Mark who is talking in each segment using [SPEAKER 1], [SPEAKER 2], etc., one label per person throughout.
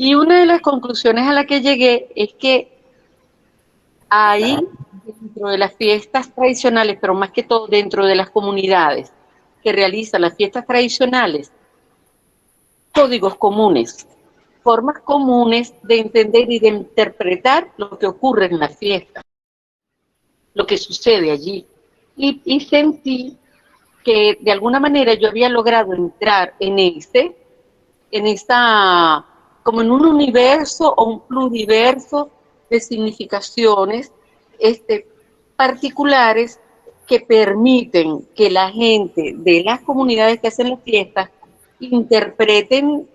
[SPEAKER 1] Y una de las conclusiones a la que llegué es que hay dentro de las fiestas tradicionales, pero más que todo dentro de las comunidades que realizan las fiestas tradicionales, códigos comunes, formas comunes de entender y de interpretar lo que ocurre en la fiesta, lo que sucede allí. Y sentí que de alguna manera yo había logrado entrar en esta, como en un universo o un pluriverso de significaciones particulares que permiten que la gente de las comunidades que hacen las fiestas interpreten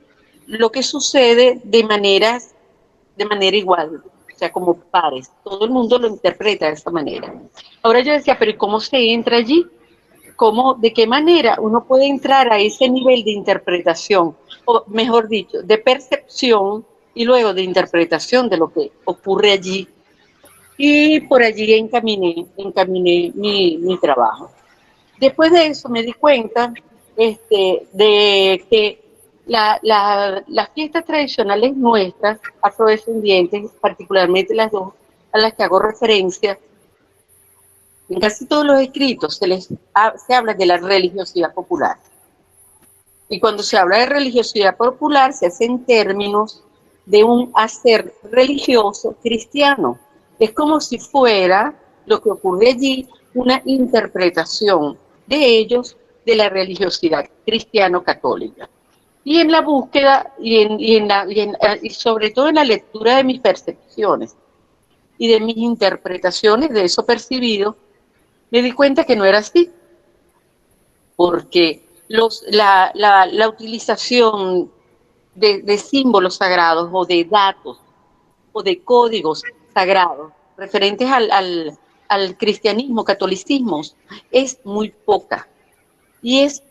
[SPEAKER 1] lo que sucede de manera igual, o sea, como pares. Todo el mundo lo interpreta de esa manera. Ahora yo decía, pero ¿y cómo se entra allí? ¿Cómo, de qué manera uno puede entrar a ese nivel de interpretación, o mejor dicho, de percepción y luego de interpretación de lo que ocurre allí? Y por allí encaminé mi trabajo. Después de eso me di cuenta de que las fiestas tradicionales nuestras, afrodescendientes, particularmente las dos a las que hago referencia, en casi todos los escritos se habla de la religiosidad popular. Y cuando se habla de religiosidad popular, se hace en términos de un hacer religioso cristiano. Es como si fuera lo que ocurre allí, una interpretación de ellos de la religiosidad cristiano-católica. Y en la búsqueda y sobre todo en la lectura de mis percepciones y de mis interpretaciones de eso percibido, me di cuenta que no era así, porque la utilización de símbolos sagrados o de datos o de códigos sagrados referentes al cristianismo, catolicismo, es muy poca y es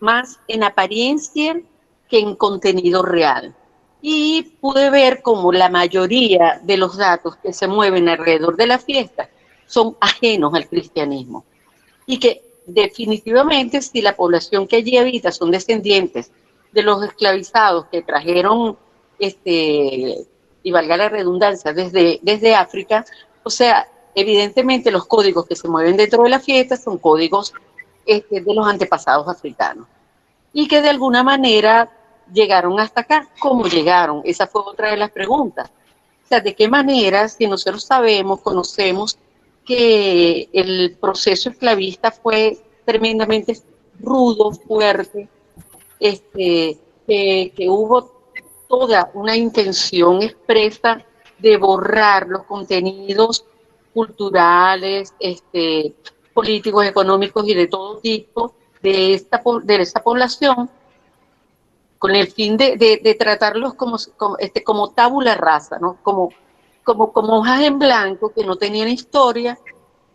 [SPEAKER 1] más en apariencia que en contenido real. Y pude ver como la mayoría de los datos que se mueven alrededor de la fiesta son ajenos al cristianismo y que definitivamente si la población que allí habita son descendientes de los esclavizados que trajeron, y valga la redundancia, desde África, o sea, evidentemente los códigos que se mueven dentro de la fiesta son códigos de los antepasados africanos y que de alguna manera llegaron hasta acá. ¿Cómo llegaron? Esa fue otra de las preguntas. O sea, ¿de qué manera, si nosotros sabemos, conocemos que el proceso esclavista fue tremendamente rudo, fuerte, que hubo toda una intención expresa de borrar los contenidos culturales, políticos, económicos y de todo tipo de esta población, con el fin de tratarlos como tabula rasa, ¿no? Como hojas en blanco que no tenían historia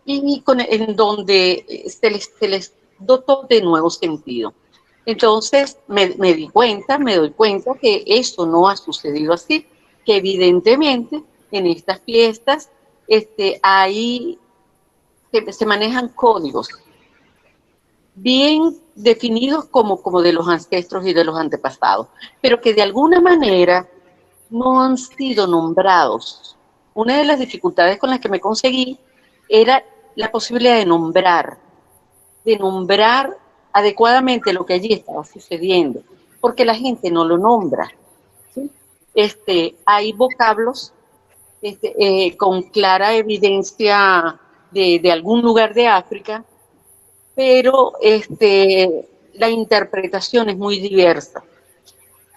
[SPEAKER 1] y en donde se les dotó de nuevo sentido. Entonces me doy cuenta que eso no ha sucedido así, que evidentemente en estas fiestas se manejan códigos bien definidos como de los ancestros y de los antepasados, pero que de alguna manera no han sido nombrados. Una de las dificultades con las que me conseguí era la posibilidad de nombrar adecuadamente lo que allí estaba sucediendo, porque la gente no lo nombra. ¿Sí? Hay vocablos con clara evidencia de algún lugar de África, pero la interpretación es muy diversa.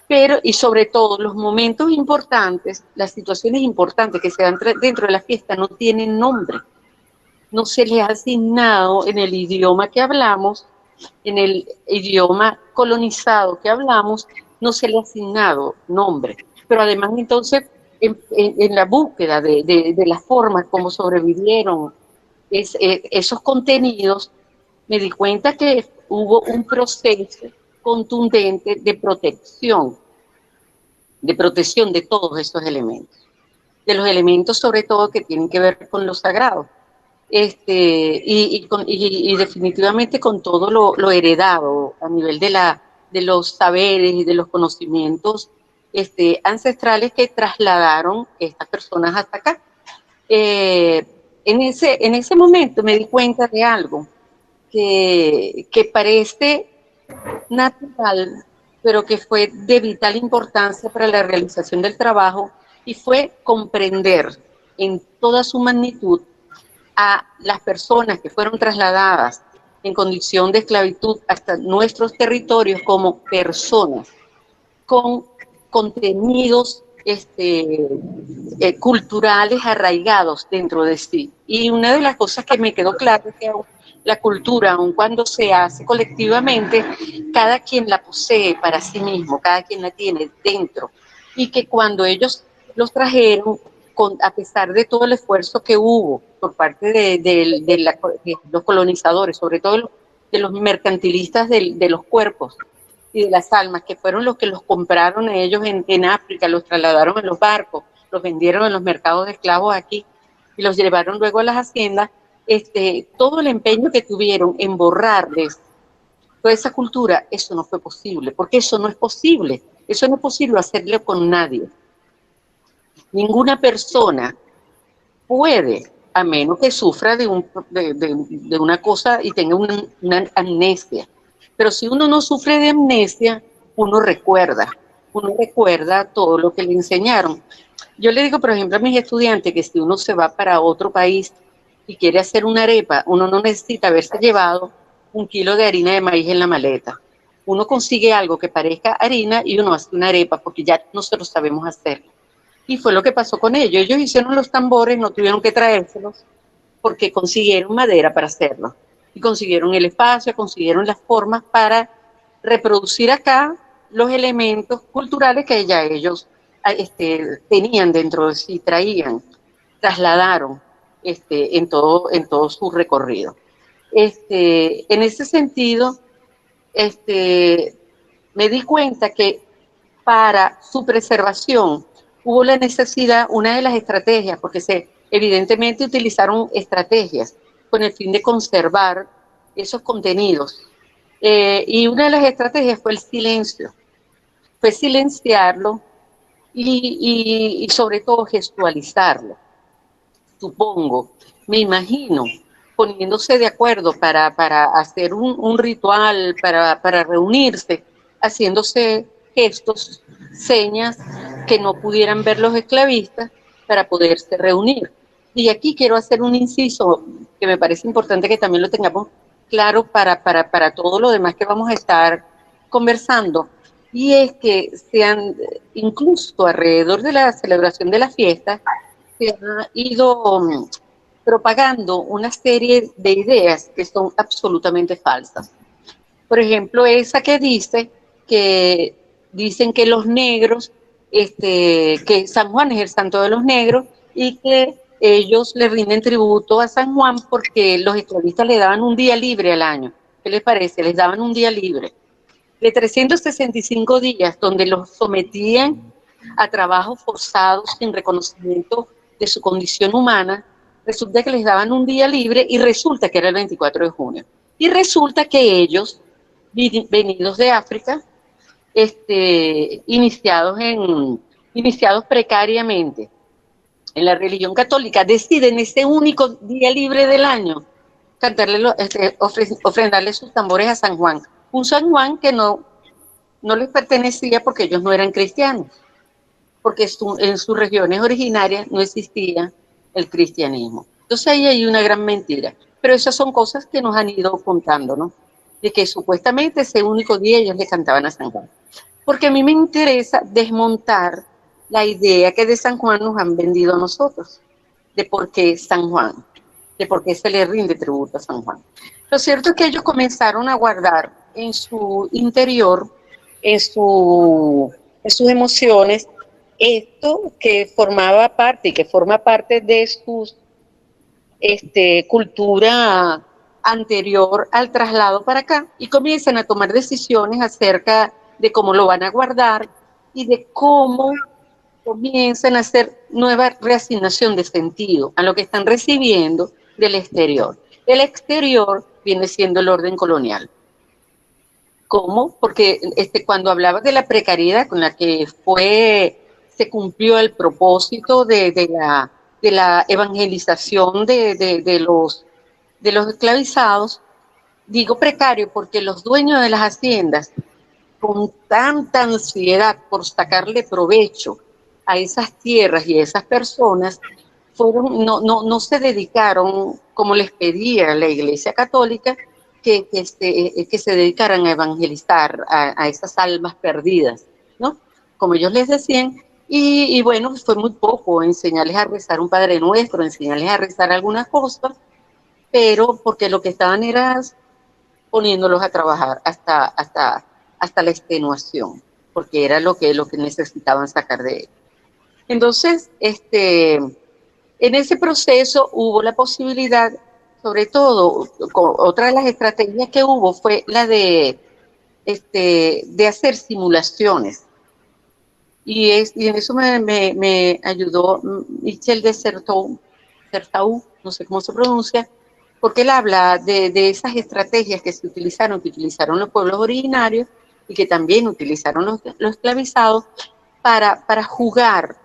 [SPEAKER 1] Pero, y sobre todo, los momentos importantes, las situaciones importantes que se dan dentro de la fiesta no tienen nombre. No se les ha asignado en el idioma que hablamos, en el idioma colonizado que hablamos, no se le ha asignado nombre. Pero además, entonces, en la búsqueda de las formas como sobrevivieron esos contenidos, me di cuenta que hubo un proceso contundente de protección de todos esos elementos, de los elementos sobre todo que tienen que ver con lo sagrado, y definitivamente con todo lo heredado a nivel de los saberes y de los conocimientos ancestrales que trasladaron estas personas hasta acá. En ese momento me di cuenta de algo que parece natural, pero que fue de vital importancia para la realización del trabajo, y fue comprender en toda su magnitud a las personas que fueron trasladadas en condición de esclavitud hasta nuestros territorios como personas con contenidos culturales arraigados dentro de sí. Y una de las cosas que me quedó claro es que la cultura, aun cuando se hace colectivamente, cada quien la posee para sí mismo, cada quien la tiene dentro. Y que cuando ellos los trajeron, a pesar de todo el esfuerzo que hubo por parte de los colonizadores, sobre todo de los mercantilistas de los cuerpos y de las almas, que fueron los que los compraron ellos en África, los trasladaron en los barcos, los vendieron en los mercados de esclavos aquí y los llevaron luego a las haciendas, todo el empeño que tuvieron en borrarles toda esa cultura, eso no fue posible, porque eso no es posible hacerlo con nadie. Ninguna persona puede, a menos que sufra de una cosa y tenga una amnesia. Pero si uno no sufre de amnesia, uno recuerda todo lo que le enseñaron. Yo le digo, por ejemplo, a mis estudiantes que si uno se va para otro país y quiere hacer una arepa, uno no necesita haberse llevado 1 kilo de harina de maíz en la maleta. Uno consigue algo que parezca harina y uno hace una arepa porque ya nosotros sabemos hacerlo. Y fue lo que pasó con ellos. Ellos hicieron los tambores, no tuvieron que traérselos porque consiguieron madera para hacerlo. Y consiguieron el espacio, consiguieron las formas para reproducir acá los elementos culturales que ya ellos tenían dentro de sí, trasladaron en todo su recorrido. En ese sentido, me di cuenta que para su preservación hubo la necesidad, una de las estrategias, porque evidentemente utilizaron estrategias con el fin de conservar esos contenidos. Y una de las estrategias fue el silencio, fue silenciarlo y sobre todo gestualizarlo. Supongo, me imagino, poniéndose de acuerdo para hacer un ritual, para reunirse, haciéndose gestos, señas que no pudieran ver los esclavistas para poderse reunir. Y aquí quiero hacer un inciso que me parece importante que también lo tengamos claro para todo lo demás que vamos a estar conversando, y es que incluso alrededor de la celebración de la fiesta, se ha ido propagando una serie de ideas que son absolutamente falsas. Por ejemplo, esa que dicen que los negros, que San Juan es el santo de los negros y que ellos le rinden tributo a San Juan porque los esclavistas le daban un día libre al año. ¿Qué les parece? Les daban un día libre de 365 días donde los sometían a trabajos forzados sin reconocimiento de su condición humana. Resulta que les daban un día libre y resulta que era el 24 de junio. Y resulta que ellos, venidos de África, iniciados precariamente en la religión católica, deciden ese único día libre del año ofrendarle sus tambores a San Juan. Un San Juan que no les pertenecía porque ellos no eran cristianos, porque en sus regiones originarias no existía el cristianismo. Entonces ahí hay una gran mentira. Pero esas son cosas que nos han ido contando, ¿no? De que supuestamente ese único día ellos le cantaban a San Juan. Porque a mí me interesa desmontar la idea que de San Juan nos han vendido a nosotros, de por qué San Juan, de por qué se le rinde tributo a San Juan. Lo cierto es que ellos comenzaron a guardar en su interior, en sus emociones, esto que formaba parte y que forma parte de su cultura anterior al traslado para acá, y comienzan a tomar decisiones acerca de cómo lo van a guardar y de cómo comienzan a hacer nueva reasignación de sentido a lo que están recibiendo del exterior. El exterior viene siendo el orden colonial. ¿Cómo? Porque cuando hablaba de la precariedad con la que se cumplió el propósito de la evangelización de los esclavizados, digo precario porque los dueños de las haciendas, con tanta ansiedad por sacarle provecho a esas tierras y a esas personas, no se dedicaron, como les pedía la Iglesia Católica, que se dedicaran a evangelizar a esas almas perdidas, ¿no? Como ellos les decían, y bueno, fue muy poco enseñarles a rezar un Padre Nuestro, enseñarles a rezar algunas cosas, pero porque lo que estaban era poniéndolos a trabajar hasta la extenuación, porque era lo que necesitaban sacar de él. Entonces, en ese proceso hubo la posibilidad, sobre todo, otra de las estrategias que hubo fue la de hacer simulaciones. Y en eso me ayudó Michel de Certeau, no sé cómo se pronuncia, porque él habla de esas estrategias que utilizaron los pueblos originarios y que también utilizaron los esclavizados para jugar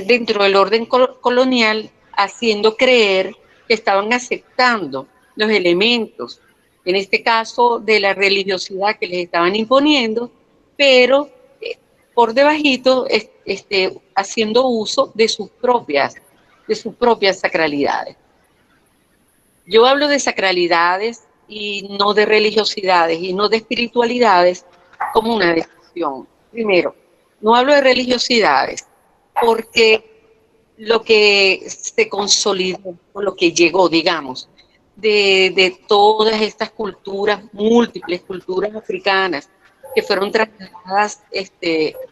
[SPEAKER 1] dentro del orden colonial, haciendo creer que estaban aceptando los elementos, en este caso de la religiosidad que les estaban imponiendo, pero por debajito haciendo uso de sus propias sacralidades. Yo hablo de sacralidades y no de religiosidades y no de espiritualidades como una decisión. Primero, no hablo de religiosidades porque lo que se consolidó, o lo que llegó, digamos, de todas estas culturas, múltiples culturas africanas que fueron trasladadas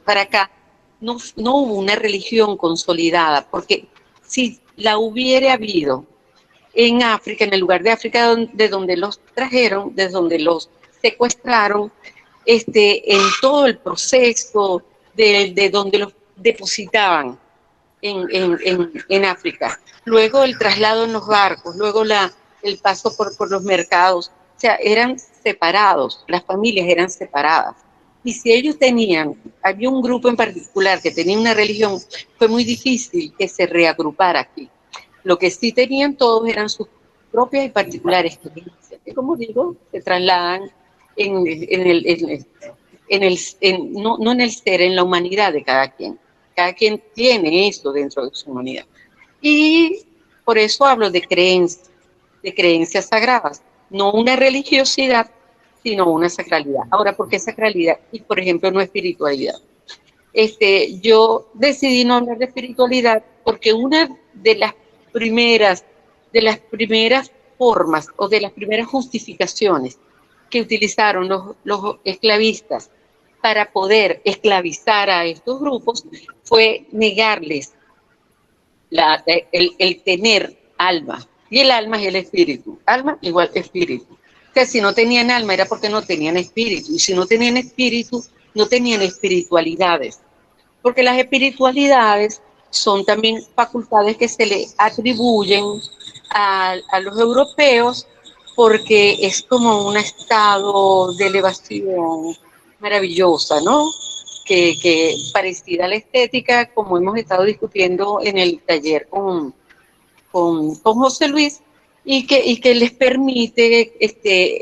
[SPEAKER 1] para acá, no hubo una religión consolidada, porque si la hubiera habido en África, en el lugar de África de donde los trajeron, de donde los secuestraron, en todo el proceso de donde los depositaban en África. Luego el traslado en los barcos, luego el paso por los mercados. O sea, eran separados, las familias eran separadas. Y si ellos había un grupo en particular que tenía una religión, fue muy difícil que se reagrupara aquí. Lo que sí tenían todos eran sus propias y particulares creencias, que como digo, se trasladan no en el ser, en la humanidad de cada quien. Cada quien tiene eso dentro de su humanidad. Y por eso hablo de creencias sagradas, no una religiosidad, sino una sacralidad. Ahora, ¿por qué sacralidad? Y, por ejemplo, no espiritualidad. Yo decidí no hablar de espiritualidad porque una de las primeras formas o de las primeras justificaciones que utilizaron los esclavistas para poder esclavizar a estos grupos fue negarles el tener alma. Y el alma es el espíritu. Alma igual espíritu. O sea, si no tenían alma era porque no tenían espíritu. Y si no tenían espíritu, no tenían espiritualidades. Porque las espiritualidades son también facultades que se le atribuyen a los europeos porque es como un estado de elevación maravillosa, ¿no? Que parecida a la estética, como hemos estado discutiendo en el taller con José Luis, y que les permite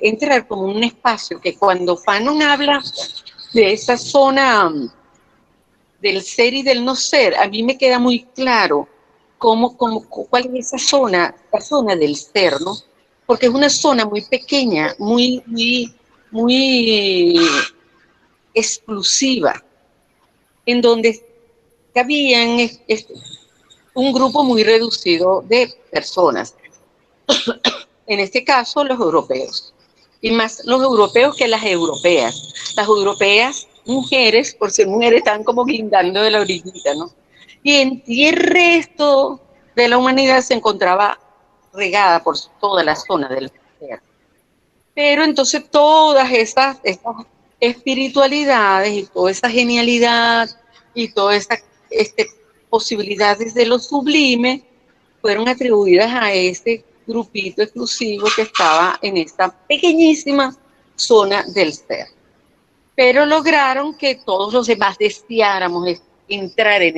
[SPEAKER 1] entrar como un espacio que cuando Fanon habla de esa zona del ser y del no ser, a mí me queda muy claro cuál es esa zona, la zona del ser, ¿no? Porque es una zona muy pequeña, muy exclusiva, en donde cabían un grupo muy reducido de personas, en este caso los europeos, y más los europeos que las europeas. Las europeas, mujeres, por ser mujeres, están como guindando de la orillita, ¿no? Y el resto de la humanidad se encontraba regada por toda la zona del ser. Pero entonces todas estas espiritualidades y toda esa genialidad y todas esas posibilidades de lo sublime fueron atribuidas a ese grupito exclusivo que estaba en esta pequeñísima zona del ser. Pero lograron que todos los demás deseáramos entrar en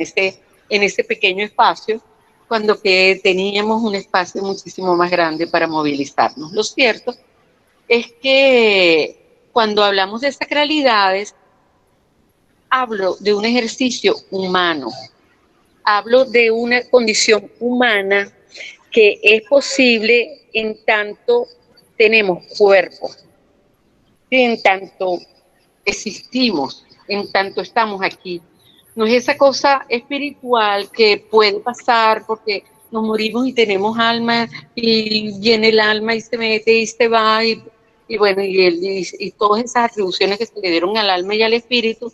[SPEAKER 1] ese pequeño espacio, cuando que teníamos un espacio muchísimo más grande para movilizarnos. Lo cierto es que cuando hablamos de sacralidades, hablo de un ejercicio humano, hablo de una condición humana que es posible en tanto tenemos cuerpo, en tanto existimos, en tanto estamos aquí. No es esa cosa espiritual que puede pasar porque nos morimos y tenemos alma y viene el alma y se mete y se va y bueno, y todas esas atribuciones que se le dieron al alma y al espíritu,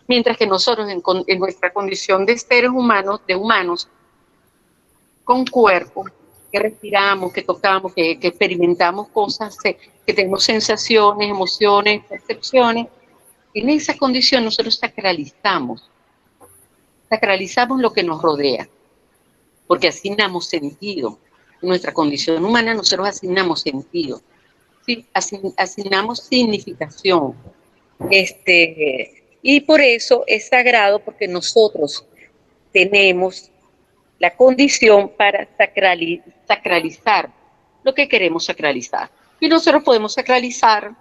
[SPEAKER 1] mientras que nosotros en nuestra condición de seres humanos, de humanos, con cuerpo, que respiramos, que tocamos, que experimentamos cosas, que tenemos sensaciones, emociones, percepciones, en esa condición nosotros sacralizamos lo que nos rodea, porque asignamos sentido. En nuestra condición humana nosotros asignamos sentido, ¿sí? Asignamos significación. Y por eso es sagrado, porque nosotros tenemos la condición para sacralizar lo que queremos sacralizar. Y nosotros podemos sacralizar,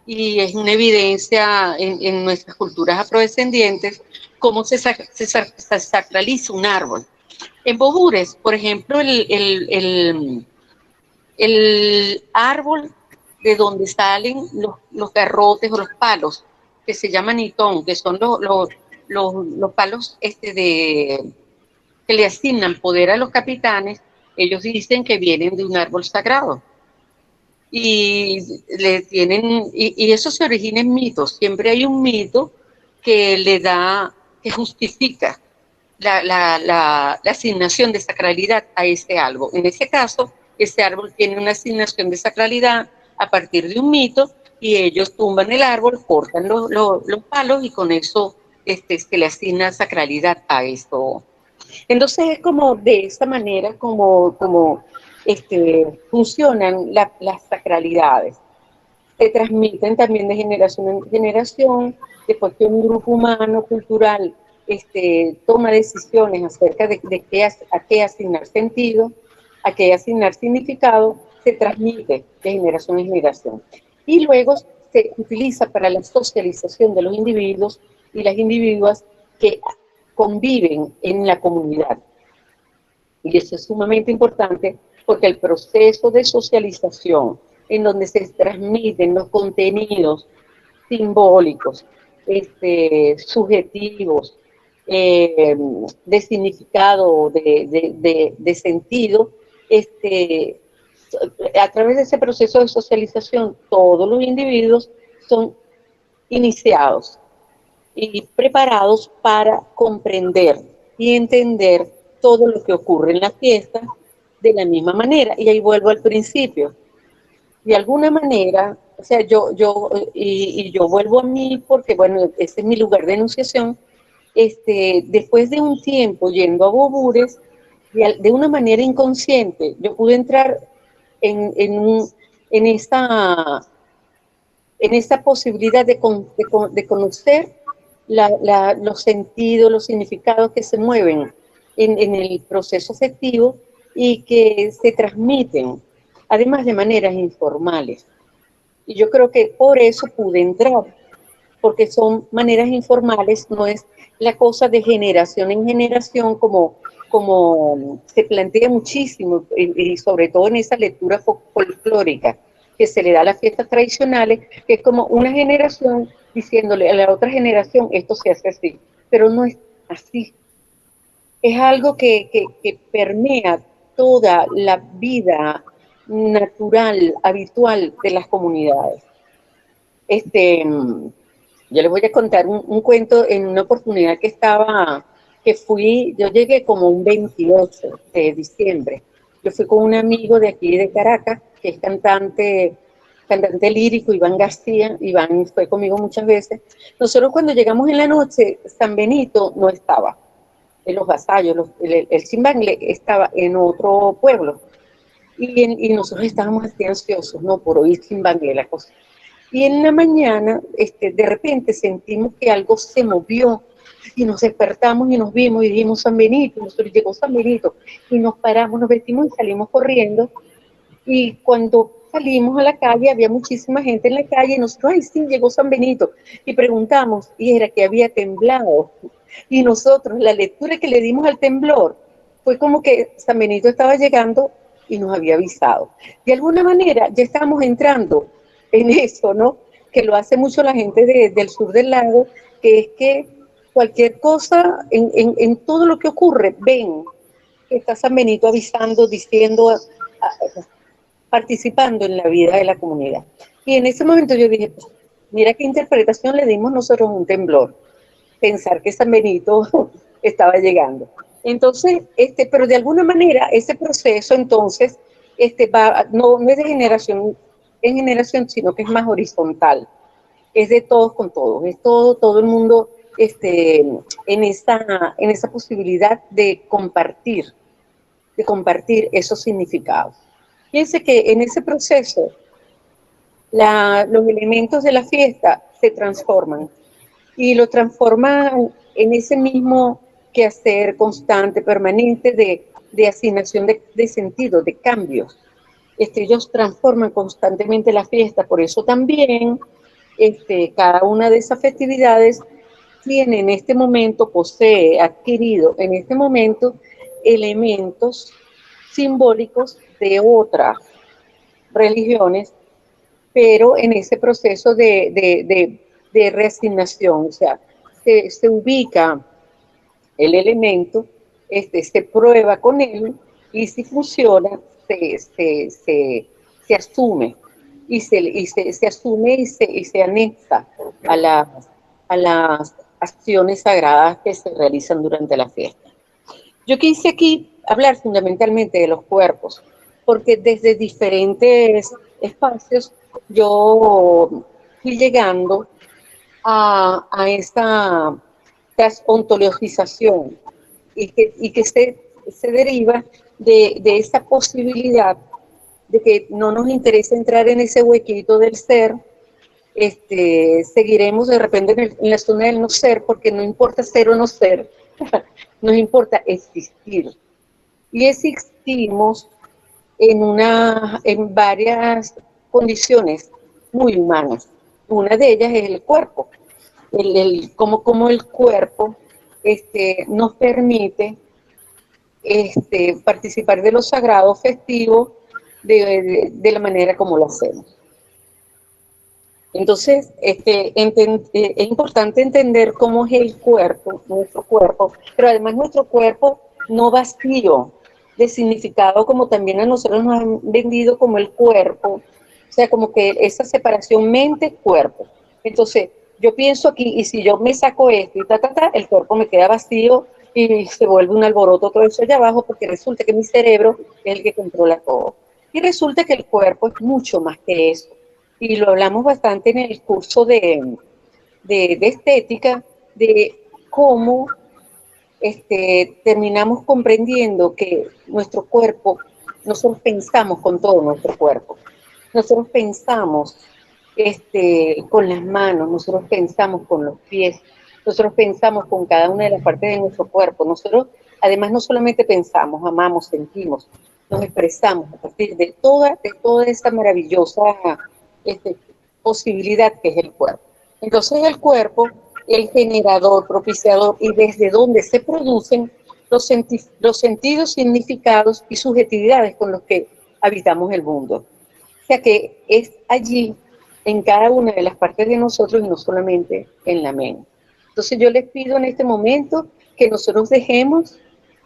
[SPEAKER 1] y es una evidencia en nuestras culturas afrodescendientes, cómo se sacraliza un árbol. En Bobures, por ejemplo, el árbol de donde salen los garrotes o los palos, que se llaman itón, que son los palos que le asignan poder a los capitanes, ellos dicen que vienen de un árbol sagrado. Y eso se origina en mitos. Siempre hay un mito que justifica la asignación de sacralidad a ese árbol. En ese caso, ese árbol tiene una asignación de sacralidad a partir de un mito, y ellos tumban el árbol, cortan los palos, y con eso se le asigna sacralidad a esto. Entonces es como de esa manera como funcionan las sacralidades. Se transmiten también de generación en generación, después que un grupo humano cultural toma decisiones acerca de a qué asignar sentido, a qué asignar significado, se transmite de generación en generación. Y luego se utiliza para la socialización de los individuos y las individuas que conviven en la comunidad. Y eso es sumamente importante, porque el proceso de socialización, en donde se transmiten los contenidos simbólicos, subjetivos, de significado, de sentido, a través de ese proceso de socialización, todos los individuos son iniciados y preparados para comprender y entender todo lo que ocurre en la fiesta de la misma manera. Y ahí vuelvo al principio. De alguna manera, o sea, yo vuelvo a mí porque, bueno, ese es mi lugar de enunciación. Después de un tiempo yendo a Bobures, de una manera inconsciente, yo pude entrar en esta posibilidad de conocer los sentidos, los significados que se mueven en el proceso afectivo y que se transmiten, además de maneras informales. Y yo creo que por eso pude entrar, porque son maneras informales, no es la cosa de generación en generación como se plantea muchísimo, y sobre todo en esa lectura folclórica que se le da a las fiestas tradicionales, que es como una generación diciéndole a la otra generación, esto se hace así, pero no es así. Es algo que permea toda la vida natural, habitual de las comunidades. Yo les voy a contar un cuento en una oportunidad yo llegué como un 28 de diciembre. Yo fui con un amigo de aquí de Caracas, que es cantante lírico, Iván García. Iván fue conmigo muchas veces. Nosotros cuando llegamos en la noche, San Benito no estaba en los vasallos, el Chimbangle estaba en otro pueblo. Y nosotros estábamos así ansiosos, ¿no? Por oír Chimbangle, la cosa. Y en la mañana, de repente sentimos que algo se movió y nos despertamos y nos vimos y dijimos San Benito, nosotros llegó San Benito y nos paramos, nos vestimos y salimos corriendo. Y cuando salimos a la calle había muchísima gente en la calle y nosotros, ay sí, llegó San Benito. Y preguntamos y era que había temblado. Y nosotros, la lectura que le dimos al temblor fue como que San Benito estaba llegando y nos había avisado. De alguna manera ya estábamos entrando en eso, ¿no? Que lo hace mucho la gente del sur del lago, que es que cualquier cosa, en todo lo que ocurre, ven, que está San Benito avisando, diciendo, participando en la vida de la comunidad. Y en ese momento yo dije, pues, mira qué interpretación le dimos nosotros a un temblor, pensar que San Benito estaba llegando. Entonces, pero de alguna manera ese proceso entonces no es de generación en generación, sino que es más horizontal, es de todos con todos, es todo el mundo en esa posibilidad de compartir esos significados. Fíjense que en ese proceso los elementos de la fiesta se transforman y lo transforman en ese mismo quehacer constante, permanente de asignación de sentido, de cambios. Ellos transforman constantemente la fiesta, por eso también cada una de esas festividades tiene en este momento, posee, adquirido en este momento elementos simbólicos de otras religiones, pero en ese proceso de reasignación, o sea, se ubica el elemento, se prueba con él y si funciona, se asume se asume y se anexa a las acciones sagradas que se realizan durante la fiesta. Yo quise aquí hablar fundamentalmente de los cuerpos, porque desde diferentes espacios yo fui llegando a esta ontologización y que se deriva de esa posibilidad de que no nos interesa entrar en ese huequito del ser, seguiremos de repente en la zona del no ser, porque no importa ser o no ser, nos importa existir. Y existimos en varias condiciones muy humanas. Una de ellas es el cuerpo. Como el cuerpo nos permite participar de lo sagrado festivo de la manera como lo hacemos. Entonces, es importante entender cómo es el cuerpo, nuestro cuerpo, pero además nuestro cuerpo no vacío de significado, como también a nosotros nos han vendido como el cuerpo, o sea, como que esa separación mente-cuerpo. Entonces, yo pienso aquí, y si yo me saco esto y el cuerpo me queda vacío y se vuelve un alboroto todo eso allá abajo, porque resulta que mi cerebro es el que controla todo. Y resulta que el cuerpo es mucho más que eso. Y lo hablamos bastante en el curso de estética, de cómo terminamos comprendiendo que nuestro cuerpo, nosotros pensamos con todo nuestro cuerpo, nosotros pensamos con las manos, nosotros pensamos con los pies, nosotros pensamos con cada una de las partes de nuestro cuerpo, nosotros además no solamente pensamos, amamos, sentimos, nos expresamos a partir de toda esa maravillosa posibilidad que es el cuerpo. Entonces el cuerpo, el generador, propiciador y desde donde se producen los sentidos, significados y subjetividades con los que habitamos el mundo. O sea que es allí, en cada una de las partes de nosotros y no solamente en la mente. Entonces yo les pido en este momento que nosotros dejemos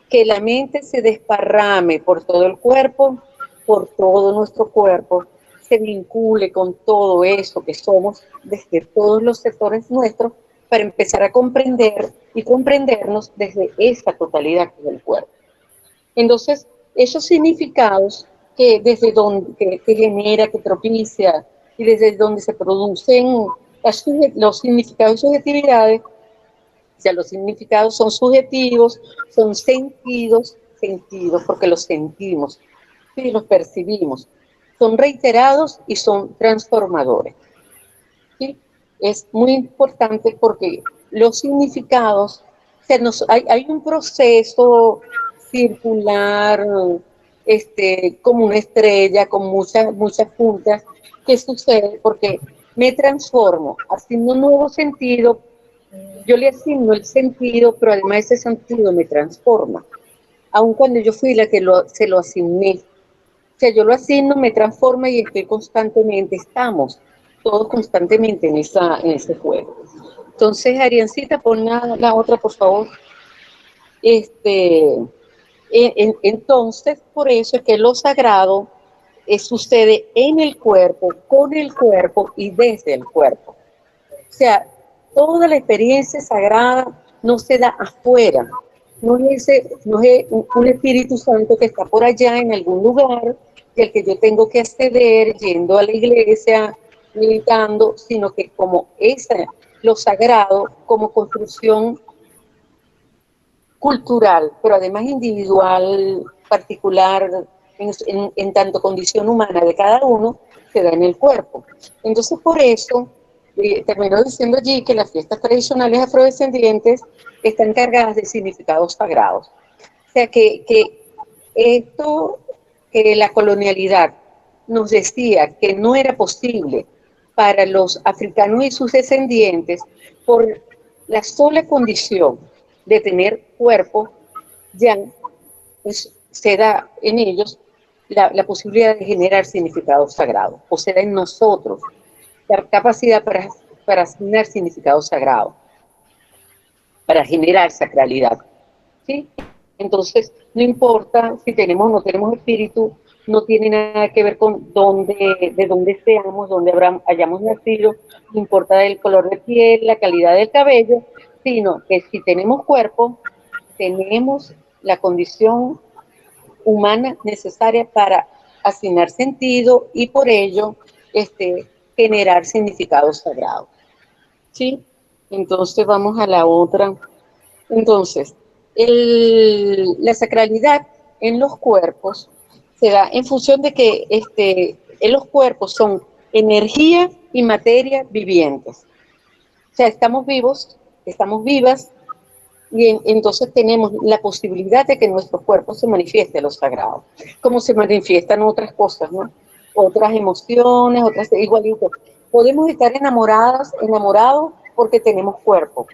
[SPEAKER 1] que la mente se desparrame por todo el cuerpo, por todo nuestro cuerpo, se vincule con todo eso que somos desde todos los sectores nuestros para empezar a comprender y comprendernos desde esa totalidad que es el cuerpo. Entonces, esos significados que desde donde que genera, que propicia y desde donde se producen los significados y subjetividades, o sea, los significados son subjetivos, son sentidos porque los sentimos, sí, los percibimos, son reiterados y son transformadores. es muy importante porque los significados, o sea, hay un proceso circular, como una estrella, con muchas puntas, que sucede porque me transformo, haciendo un nuevo sentido, yo le asigno el sentido, pero además ese sentido me transforma, aun cuando yo fui la que se lo asigné. O sea, yo lo asigno, me transforma y estoy constantemente, estamos todos constantemente en ese juego. Entonces, Ariancita, pon la otra, por favor. Entonces, por eso es que lo sagrado sucede en el cuerpo, con el cuerpo y desde el cuerpo. O sea, toda la experiencia sagrada no se da afuera. No es un Espíritu Santo que está por allá en algún lugar y al que yo tengo que acceder yendo a la iglesia, meditando, sino que como lo sagrado, como construcción cultural, pero además individual, particular, en tanto condición humana de cada uno, se da en el cuerpo. Entonces, por eso, terminó diciendo allí que las fiestas tradicionales afrodescendientes están cargadas de significados sagrados. O sea, que esto, que la colonialidad nos decía que no era posible para los africanos y sus descendientes por la sola condición de tener cuerpo, ya pues, se da en ellos la posibilidad de generar significados sagrados, o se da en nosotros la capacidad para asignar significados sagrados, para generar sacralidad. ¿Sí? Entonces, no importa si tenemos o no tenemos espíritu, no tiene nada que ver con de dónde seamos, dónde hayamos nacido, no importa el color de piel, la calidad del cabello, sino que si tenemos cuerpo, tenemos la condición humana necesaria para asignar sentido y por ello generar significados sagrados. ¿Sí? Entonces vamos a la otra. Entonces, la sacralidad en los cuerpos se da en función de que en los cuerpos son energía y materia vivientes. O sea, estamos vivos, estamos vivas, y entonces tenemos la posibilidad de que nuestro cuerpo se manifieste lo sagrado, como se manifiestan otras cosas, ¿no? Otras emociones, otras igualitas. Podemos estar enamorados porque tenemos cuerpo,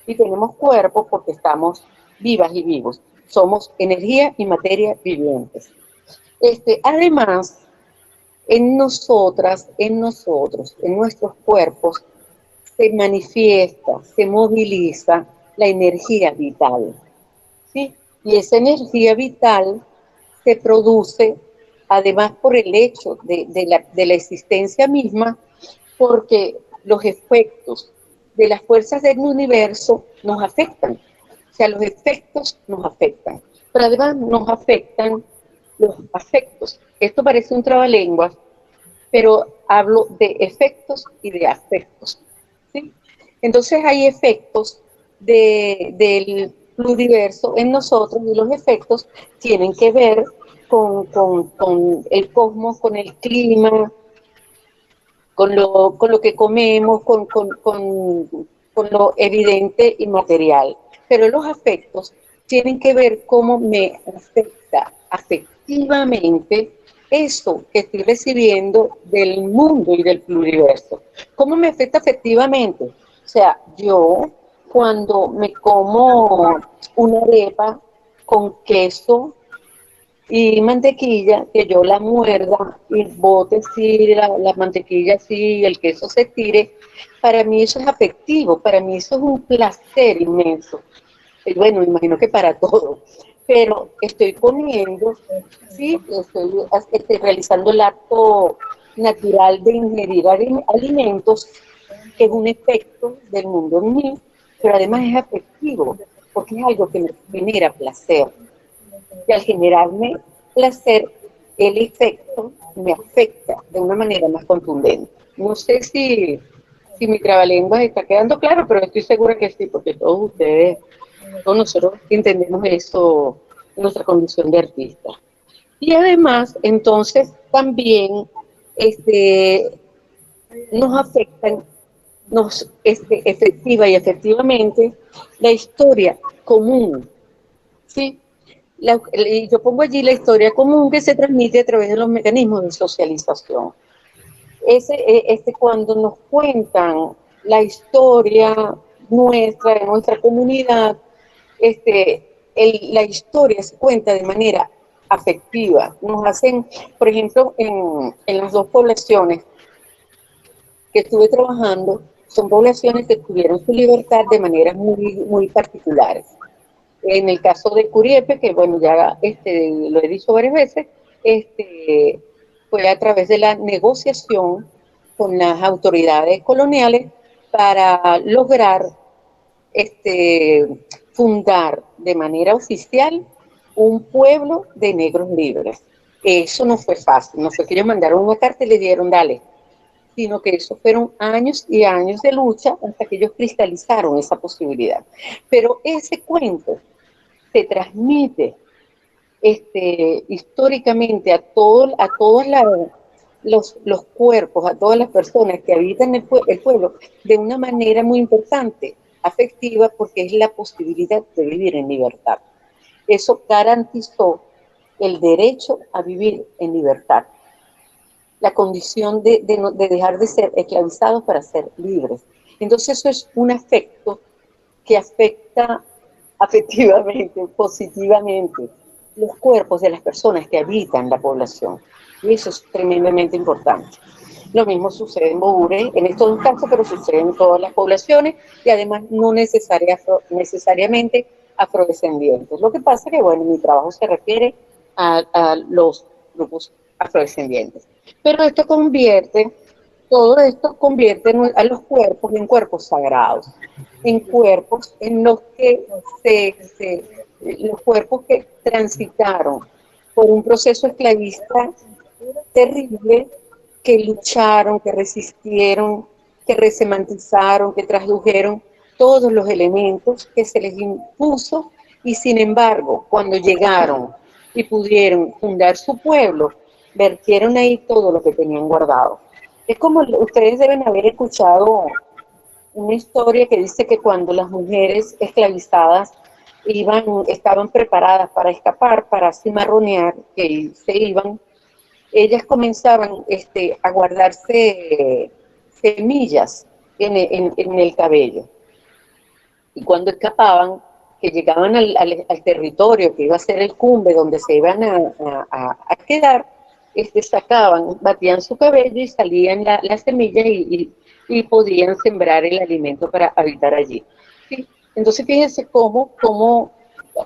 [SPEAKER 1] y tenemos cuerpo porque estamos vivas y vivos. Somos energía y materia vivientes. Además, en nosotras, en nosotros, en nuestros cuerpos, se manifiesta, se moviliza la energía vital, ¿sí? Y esa energía vital se produce, además por el hecho de la existencia misma, porque los efectos de las fuerzas del universo nos afectan. O sea, los efectos nos afectan, pero además nos afectan los afectos. Esto parece un trabalenguas, pero hablo de efectos y de afectos. ¿Sí? Entonces hay efectos del pluriverso en nosotros y los efectos tienen que ver con el cosmos, con el clima, con lo que comemos, con lo evidente y material. Pero los afectos tienen que ver cómo me afecta afectivamente eso que estoy recibiendo del mundo y del pluriverso. ¿Cómo me afecta afectivamente? O sea, yo cuando me como una arepa con queso y mantequilla, que yo la muerda y bote así la mantequilla así y el queso se tire, para mí eso es afectivo, para mí eso es un placer inmenso. Y bueno, me imagino que para todos, pero estoy comiendo, sí, estoy realizando el acto natural de ingerir alimentos, que es un efecto del mundo en mí, pero además es afectivo, porque es algo que me genera placer. Y al generarme placer, el efecto me afecta de una manera más contundente. No sé si mi trabalenguas está quedando claro, pero estoy segura que sí, porque todos ustedes, todos nosotros entendemos eso en nuestra condición de artista. Y además, entonces, también nos afectan nos efectiva y efectivamente la historia común, ¿sí? Yo pongo allí la historia común que se transmite a través de los mecanismos de socialización. Cuando nos cuentan la historia nuestra, de nuestra comunidad, la historia se cuenta de manera afectiva. Nos hacen, por ejemplo, en las dos poblaciones que estuve trabajando, son poblaciones que tuvieron su libertad de maneras muy particulares. En el caso de Curiepe, que bueno, ya lo he dicho varias veces, fue a través de la negociación con las autoridades coloniales para lograr fundar de manera oficial un pueblo de negros libres. Eso no fue fácil, no fue que ellos mandaron una carta y le dieron, dale, sino que eso fueron años y años de lucha hasta que ellos cristalizaron esa posibilidad. Pero ese cuento se transmite históricamente a todos los cuerpos, a todas las personas que habitan el pueblo, de una manera muy importante, afectiva, porque es la posibilidad de vivir en libertad. Eso garantizó el derecho a vivir en libertad, la condición de dejar de ser esclavizados para ser libres. Entonces eso es un afecto que afecta afectivamente, positivamente, los cuerpos de las personas que habitan la población. Y eso es tremendamente importante. Lo mismo sucede en Bogure, en estos dos casos, pero sucede en todas las poblaciones y además no necesariamente afrodescendientes. Lo que pasa es que, bueno, mi trabajo se refiere a los grupos afrodescendientes. Pero todo esto convierte a los cuerpos en cuerpos sagrados, en cuerpos en los que los cuerpos que transitaron por un proceso esclavista terrible, que lucharon, que resistieron, que resemantizaron, que tradujeron todos los elementos que se les impuso y sin embargo, cuando llegaron y pudieron fundar su pueblo, vertieron ahí todo lo que tenían guardado. Es como ustedes deben haber escuchado una historia que dice que cuando las mujeres esclavizadas estaban preparadas para escapar, para cimarronear, que se iban, ellas comenzaban a guardarse semillas en el cabello. Y cuando escapaban, que llegaban al territorio que iba a ser el cumbe, donde se iban a quedar, sacaban, batían su cabello y salían las semillas y podían sembrar el alimento para habitar allí. ¿Sí? Entonces fíjense cómo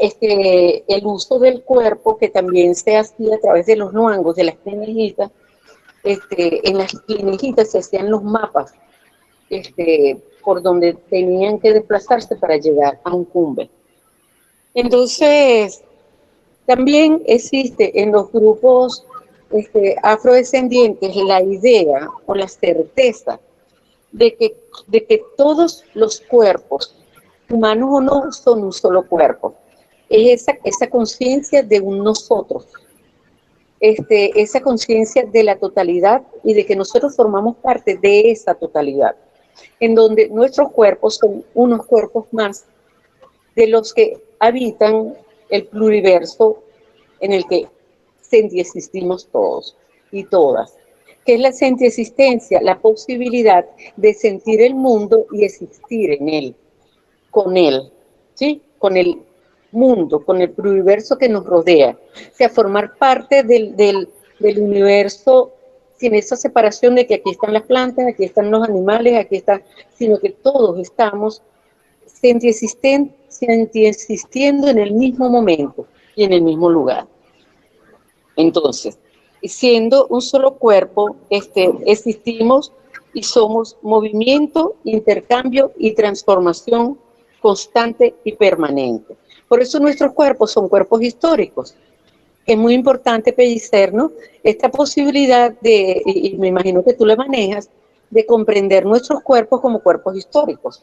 [SPEAKER 1] el uso del cuerpo, que también se hacía a través de los nuangos, de las clinejitas, en las clinejitas se hacían los mapas por donde tenían que desplazarse para llegar a un cumbe. Entonces, también existe en los grupos afrodescendientes la idea o la certeza de que todos los cuerpos, humanos o no, son un solo cuerpo. Es esa conciencia de un nosotros, esa conciencia de la totalidad y de que nosotros formamos parte de esa totalidad, en donde nuestros cuerpos son unos cuerpos más de los que habitan el pluriverso en el que sentiexistimos todos y todas. ¿Qué es la sentiexistencia? La posibilidad de sentir el mundo y existir en él, ¿sí? Con el mundo, con el pluriverso que nos rodea. O sea, formar parte del universo sin esa separación de que aquí están las plantas, aquí están los animales, aquí están, sino que todos estamos existiendo en el mismo momento y en el mismo lugar. Entonces, siendo un solo cuerpo, existimos y somos movimiento, intercambio y transformación constante y permanente. Por eso nuestros cuerpos son cuerpos históricos. Es muy importante, Pellicer, ¿no? Esta posibilidad y me imagino que tú la manejas, de comprender nuestros cuerpos como cuerpos históricos.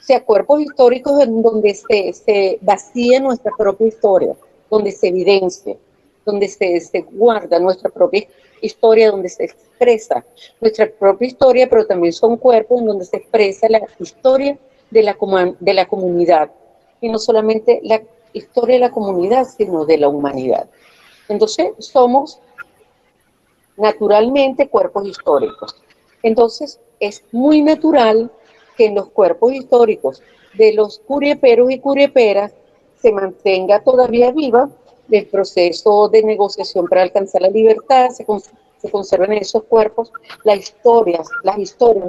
[SPEAKER 1] O sea, cuerpos históricos en donde se vacía nuestra propia historia, donde se evidencia. donde se guarda nuestra propia historia, donde se expresa nuestra propia historia, pero también son cuerpos en donde se expresa la historia de la comunidad, y no solamente la historia de la comunidad, sino de la humanidad. Entonces, somos naturalmente cuerpos históricos. Entonces, es muy natural que en los cuerpos históricos de los curieperos y curieperas se mantenga todavía viva el proceso de negociación para alcanzar la libertad, se conserven en esos cuerpos las historias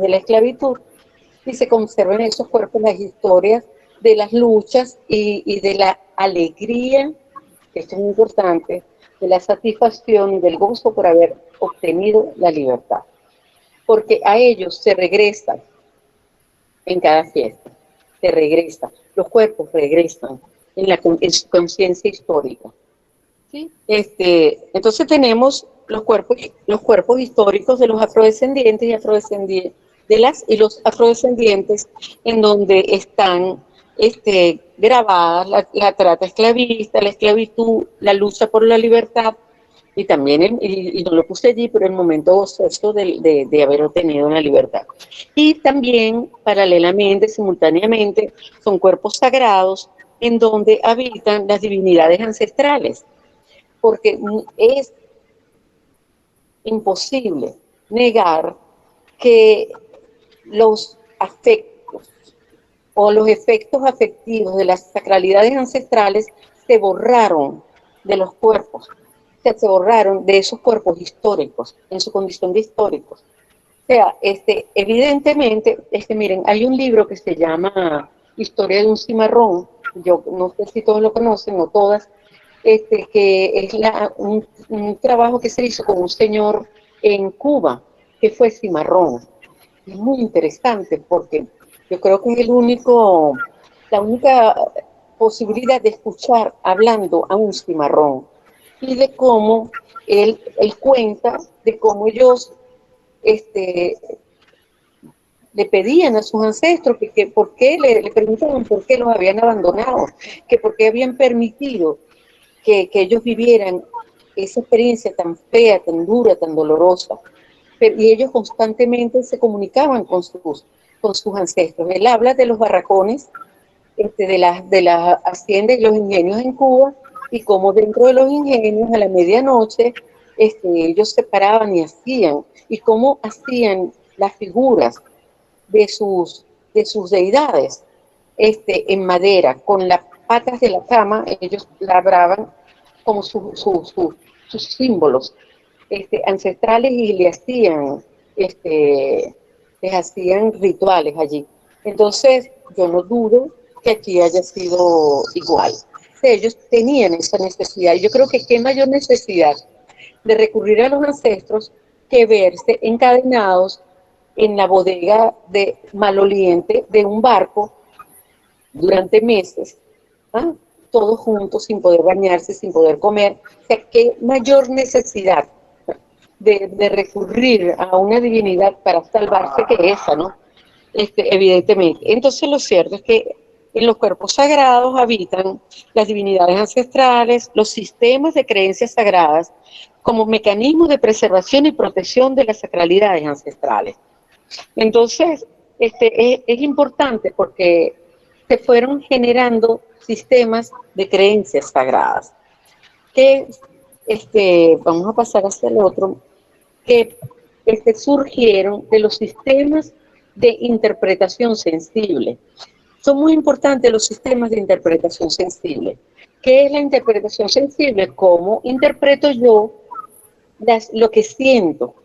[SPEAKER 1] de la esclavitud, y se conserven en esos cuerpos las historias de las luchas y de la alegría, que esto es muy importante, de la satisfacción y del gozo por haber obtenido la libertad. Porque a ellos se regresa en cada fiesta, se regresa, los cuerpos regresan en su conciencia histórica. ¿Sí? Entonces tenemos los cuerpos históricos de los afrodescendientes y afrodescendientes, y los afrodescendientes, en donde están grabadas la trata esclavista, la esclavitud, la lucha por la libertad, y también, y no lo puse allí, pero el momento gozoso de haber obtenido la libertad. Y también, paralelamente, simultáneamente, son cuerpos sagrados en donde habitan las divinidades ancestrales, porque es imposible negar que los afectos o los efectos afectivos de las sacralidades ancestrales se borraron de los cuerpos, se borraron de esos cuerpos históricos, en su condición de históricos. O sea, evidentemente, miren, hay un libro que se llama Historia de un cimarrón, yo no sé si todos lo conocen o todas, que es un trabajo que se hizo con un señor en Cuba, que fue cimarrón. Es muy interesante porque yo creo que es la única posibilidad de escuchar hablando a un cimarrón, y de cómo él cuenta de cómo ellos le pedían a sus ancestros que por qué le preguntaban por qué los habían abandonado, que por qué habían permitido que ellos vivieran esa experiencia tan fea, tan dura, tan dolorosa. Y ellos constantemente se comunicaban con sus ancestros. Él habla de los barracones, de las haciendas y los ingenios en Cuba, y cómo dentro de los ingenios a la medianoche ellos se paraban y hacían, y cómo hacían las figuras de sus deidades en madera, con las patas de la cama. Ellos labraban como sus símbolos ancestrales, y les hacían rituales allí. Entonces, yo no dudo que aquí haya sido igual. Ellos tenían esa necesidad, y yo creo que qué mayor necesidad de recurrir a los ancestros que verse encadenados en la bodega de maloliente de un barco durante meses, ¿ah? Todos juntos, sin poder bañarse, sin poder comer. O sea, qué mayor necesidad de recurrir a una divinidad para salvarse que esa, ¿no? Evidentemente. Entonces, lo cierto es que en los cuerpos sagrados habitan las divinidades ancestrales, los sistemas de creencias sagradas, como mecanismos de preservación y protección de las sacralidades ancestrales. Entonces, es importante porque se fueron generando sistemas de creencias sagradas que, vamos a pasar hacia el otro, que surgieron de los sistemas de interpretación sensible. Son muy importantes los sistemas de interpretación sensible. ¿Qué es la interpretación sensible? ¿Cómo interpreto yo lo que siento,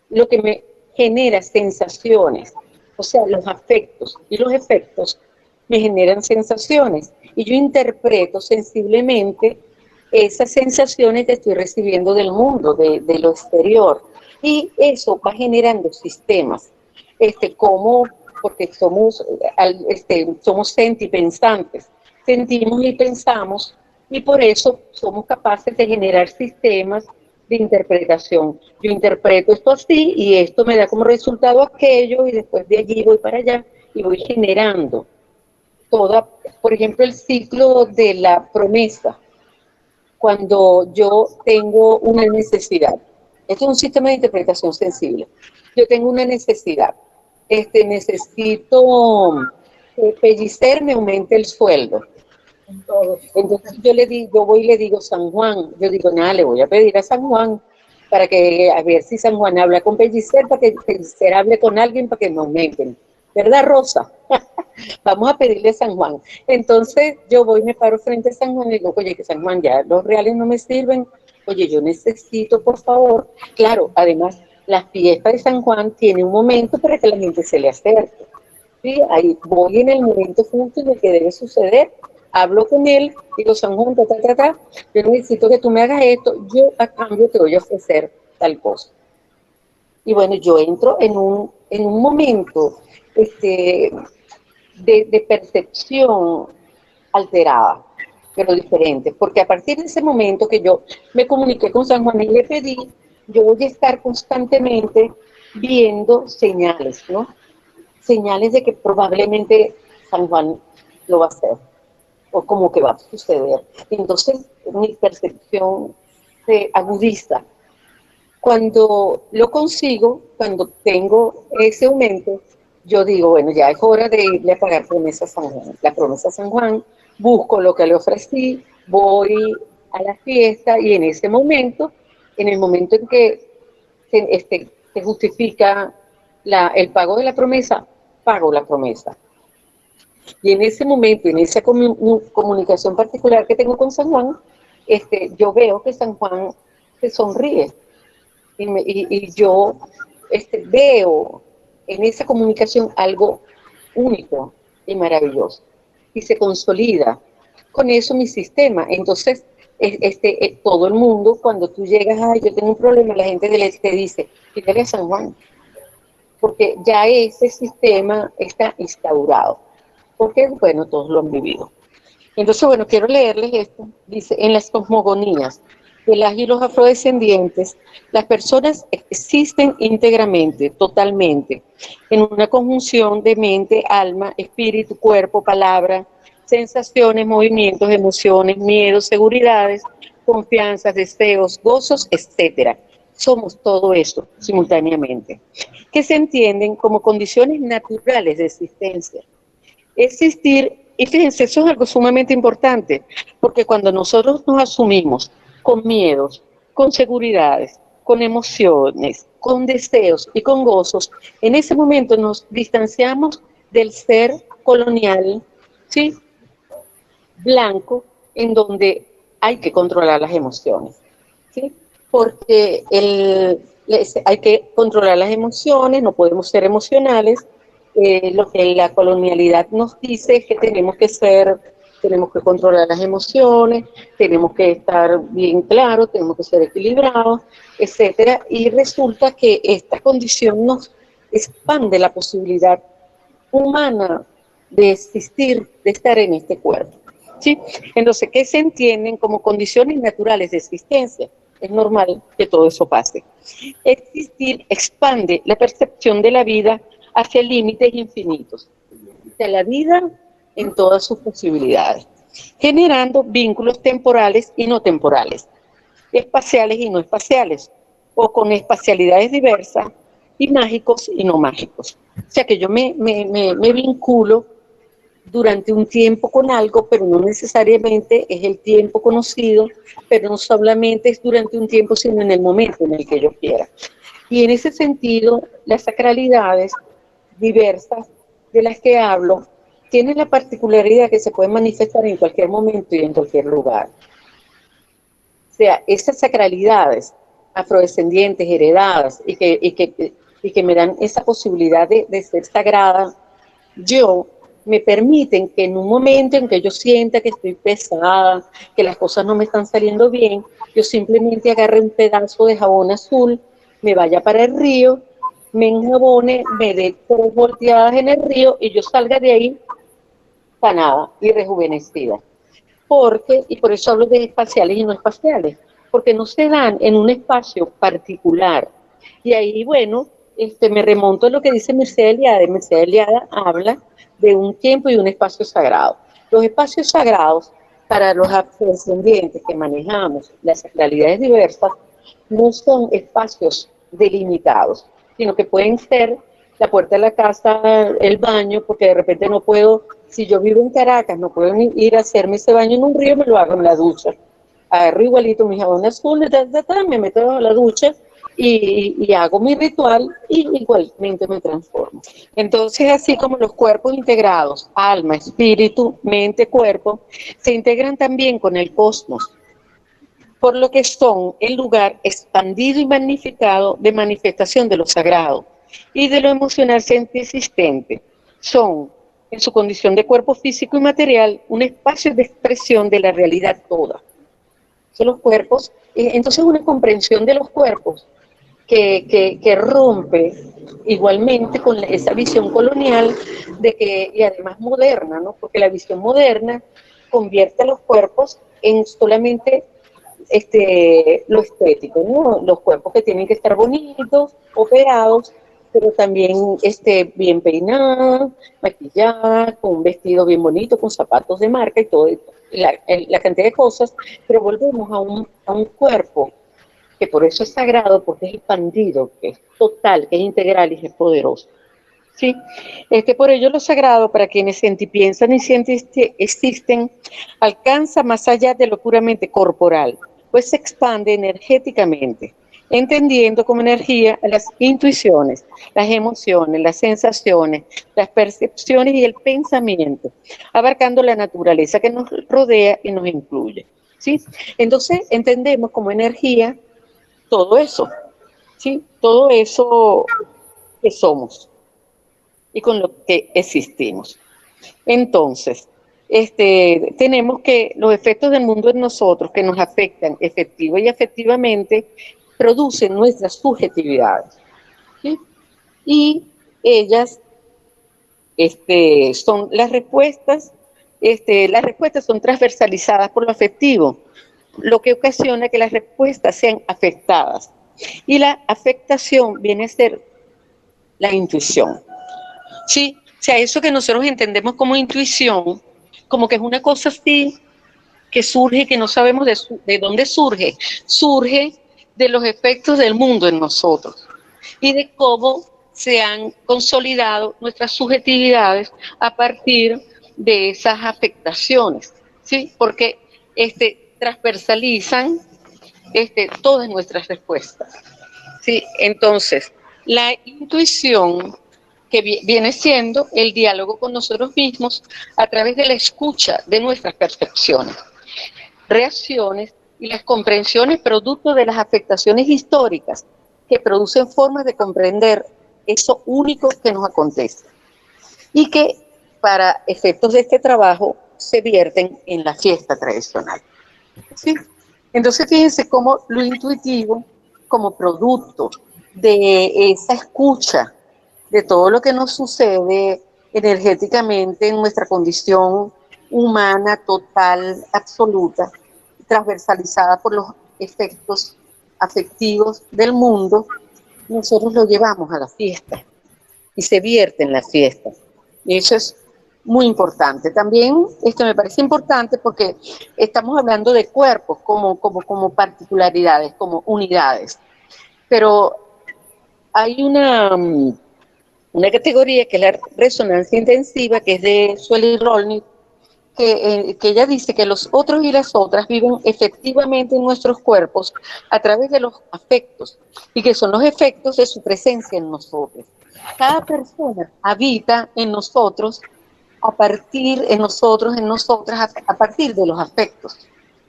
[SPEAKER 1] lo que me genera sensaciones? O sea, los afectos y los efectos me generan sensaciones, y yo interpreto sensiblemente esas sensaciones que estoy recibiendo del mundo, de lo exterior, y eso va generando sistemas, porque somos sentipensantes, sentimos y pensamos, y por eso somos capaces de generar sistemas de interpretación. Yo interpreto esto así, y esto me da como resultado aquello, y después de allí voy para allá y voy generando por ejemplo, el ciclo de la promesa. cuando yo tengo una necesidad. Esto es un sistema de interpretación sensible. Yo tengo una necesidad. Necesito que Pellicer me aumente el sueldo. Entonces yo voy y le digo San Juan, yo digo, nada, le voy a pedir a San Juan para que, a ver si San Juan habla con Pellicer, para que Pellicer hable con alguien para que me aumenten. ¿Verdad, Rosa? Vamos a pedirle a San Juan. Entonces yo voy, me paro frente a San Juan y digo, oye, que San Juan, ya los reales no me sirven. Oye, yo necesito, por favor. Claro, además, la fiesta de San Juan tiene un momento para que la gente se le acerque. ¿Sí? Ahí voy en el momento justo en el que debe suceder. Hablo con él, digo, San Juan, yo necesito que tú me hagas esto, yo a cambio te voy a ofrecer tal cosa. Y bueno, yo entro en un momento de percepción alterada, pero diferente, porque a partir de ese momento que yo me comuniqué con San Juan y le pedí, yo voy a estar constantemente viendo señales, ¿no? Señales de que probablemente San Juan lo va a hacer, o como que va a suceder. Entonces, mi percepción se agudiza. Cuando lo consigo, cuando tengo ese aumento, yo digo, bueno, ya es hora de irle a pagar promesa a San Juan. La promesa a San Juan, busco lo que le ofrecí, voy a la fiesta y en ese momento, en el momento en que se justifica el pago de la promesa, pago la promesa. Y en ese momento, en esa comunicación particular que tengo con San Juan, yo veo que San Juan se sonríe y yo veo en esa comunicación algo único y maravilloso y se consolida con eso mi sistema. Entonces, todo el mundo, cuando tú llegas, ay, yo tengo un problema, la gente te dice, pídele a San Juan, porque ya ese sistema está instaurado, porque, bueno, todos lo han vivido. Entonces, bueno, quiero leerles esto. Dice, en las cosmogonías de las y los afrodescendientes, las personas existen íntegramente, totalmente, en una conjunción de mente, alma, espíritu, cuerpo, palabra, sensaciones, movimientos, emociones, miedos, seguridades, confianzas, deseos, gozos, etcétera. Somos todo eso simultáneamente, que se entienden como condiciones naturales de existencia. Existir, y fíjense, eso es algo sumamente importante, porque cuando nosotros nos asumimos con miedos, con seguridades, con emociones, con deseos y con gozos, en ese momento nos distanciamos del ser colonial, ¿sí? Blanco, en donde hay que controlar las emociones, ¿sí? Porque hay que controlar las emociones, no podemos ser emocionales. Lo que la colonialidad nos dice es que tenemos que controlar las emociones, tenemos que estar bien claros, tenemos que ser equilibrados, etcétera. Y resulta que esta condición nos expande la posibilidad humana de existir, de estar en este cuerpo. ¿Sí? Entonces, ¿qué se entienden como condiciones naturales de existencia? Es normal que todo eso pase. Existir expande la percepción de la vida hacia límites infinitos, de la vida en todas sus posibilidades, generando vínculos temporales y no temporales, espaciales y no espaciales, o con espacialidades diversas, y mágicos y no mágicos. O sea que yo me vinculo durante un tiempo con algo, pero no necesariamente es el tiempo conocido, pero no solamente es durante un tiempo, sino en el momento en el que yo quiera. Y en ese sentido, las sacralidades diversas de las que hablo tienen la particularidad que se pueden manifestar en cualquier momento y en cualquier lugar. O sea, esas sacralidades afrodescendientes, heredadas, y que me dan esa posibilidad de ser sagrada, me permiten que en un momento en que yo sienta que estoy pesada, que las cosas no me están saliendo bien, yo simplemente agarre un pedazo de jabón azul, me vaya para el río, me enjabone, me dé 3 volteadas en el río y yo salga de ahí sanada y rejuvenecida. Y por eso hablo de espaciales y no espaciales, porque no se dan en un espacio particular. Y ahí, bueno, me remonto a lo que dice Mircea Eliade. Mircea Eliade habla de un tiempo y un espacio sagrado. Los espacios sagrados para los afrodescendientes que manejamos las sacralidades diversas, no son espacios delimitados, sino que pueden ser la puerta de la casa, el baño, porque de repente no puedo, si yo vivo en Caracas, no puedo ir a hacerme ese baño en un río, me lo hago en la ducha. Agarro igualito mi jabón azul, me meto a la ducha y hago mi ritual y igualmente me transformo. Entonces, así como los cuerpos integrados, alma, espíritu, mente, cuerpo, se integran también con el cosmos, por lo que son el lugar expandido y magnificado de manifestación de lo sagrado y de lo emocional existente. Son, en su condición de cuerpo físico y material, un espacio de expresión de la realidad toda. Son los cuerpos, entonces una comprensión de los cuerpos que rompe igualmente con esa visión colonial de que, y además moderna, ¿no? Porque la visión moderna convierte a los cuerpos en solamente lo estético, ¿no? Los cuerpos que tienen que estar bonitos, operados, pero también bien peinadas, maquilladas, con un vestido bien bonito, con zapatos de marca y todo, la cantidad de cosas, pero volvemos a un cuerpo que por eso es sagrado, porque es expandido, que es total, que es integral y que es poderoso. ¿Sí? Por ello lo sagrado, para quienes piensan y existen, alcanza más allá de lo puramente corporal, pues se expande energéticamente, entendiendo como energía las intuiciones, las emociones, las sensaciones, las percepciones y el pensamiento, abarcando la naturaleza que nos rodea y nos incluye. ¿Sí? Entonces entendemos como energía todo eso, ¿sí? Todo eso que somos y con lo que existimos. Entonces, tenemos que los efectos del mundo en nosotros que nos afectan efectiva y afectivamente producen nuestras subjetividades, ¿sí? Y ellas son las respuestas son transversalizadas por lo afectivo, lo que ocasiona que las respuestas sean afectadas. Y la afectación viene a ser la intuición. Sí, o sea, eso que nosotros entendemos como intuición, como que es una cosa así que surge, que no sabemos de dónde surge. Surge de los efectos del mundo en nosotros y de cómo se han consolidado nuestras subjetividades a partir de esas afectaciones, ¿sí? Porque transversalizan todas nuestras respuestas. ¿Sí? Entonces, la intuición, que viene siendo el diálogo con nosotros mismos a través de la escucha de nuestras percepciones, reacciones y las comprensiones producto de las afectaciones históricas que producen formas de comprender eso único que nos acontece y que para efectos de este trabajo se vierten en la fiesta tradicional. ¿Sí? Entonces fíjense cómo lo intuitivo como producto de esa escucha de todo lo que nos sucede energéticamente en nuestra condición humana total, absoluta, transversalizada por los efectos afectivos del mundo, nosotros lo llevamos a la fiesta y se vierte en la fiesta. Y eso es muy importante. También esto me parece importante porque estamos hablando de cuerpos como particularidades, como unidades. Pero hay una categoría que es la resonancia intensiva, que es de Shelley Rolnick, que ella dice que los otros y las otras viven efectivamente en nuestros cuerpos a través de los afectos y que son los efectos de su presencia en nosotros. Cada persona habita en nosotros en nosotras, a partir de los afectos.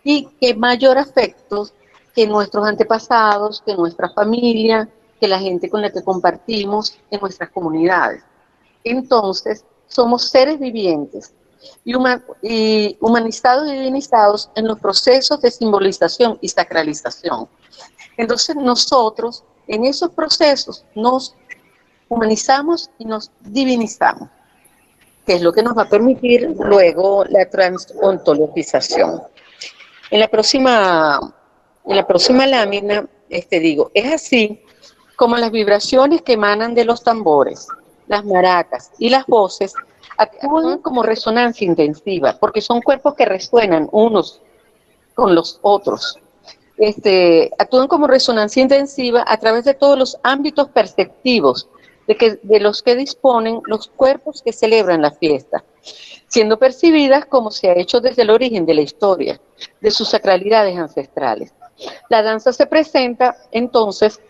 [SPEAKER 1] Y que mayor afectos que nuestros antepasados, que nuestra familia, que la gente con la que compartimos en nuestras comunidades. Entonces, somos seres vivientes y humanizados y divinizados en los procesos de simbolización y sacralización. Entonces, nosotros en esos procesos nos humanizamos y nos divinizamos, que es lo que nos va a permitir luego la transontologización. En la próxima lámina, es así como las vibraciones que emanan de los tambores, las maracas y las voces actúan como resonancia intensiva, porque son cuerpos que resuenan unos con los otros. Actúan como resonancia intensiva a través de todos los ámbitos perceptivos de los que disponen los cuerpos que celebran la fiesta, siendo percibidas como se ha hecho desde el origen de la historia, de sus sacralidades ancestrales. La danza se presenta, entonces,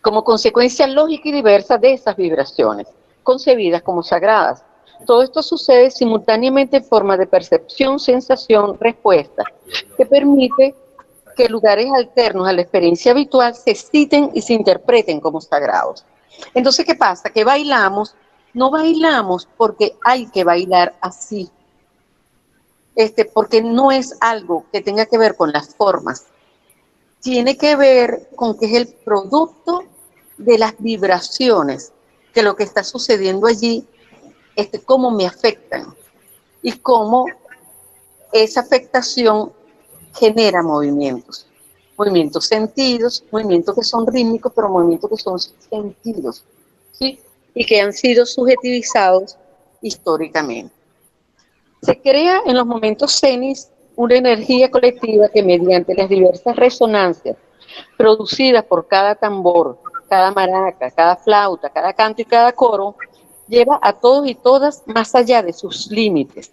[SPEAKER 1] como consecuencia lógica y diversa de esas vibraciones, concebidas como sagradas. Todo esto sucede simultáneamente en forma de percepción, sensación, respuesta, que permite que lugares alternos a la experiencia habitual se citen y se interpreten como sagrados. Entonces, ¿qué pasa? Que bailamos, no bailamos porque hay que bailar así, porque no es algo que tenga que ver con las formas, tiene que ver con que es el producto de las vibraciones, que lo que está sucediendo allí, cómo me afectan y cómo esa afectación genera movimientos sentidos, movimientos que son rítmicos, pero movimientos que son sentidos, ¿sí? Y que han sido subjetivizados históricamente. Se crea en los momentos cenis una energía colectiva que mediante las diversas resonancias producidas por cada tambor, cada maraca, cada flauta, cada canto y cada coro, lleva a todos y todas más allá de sus límites,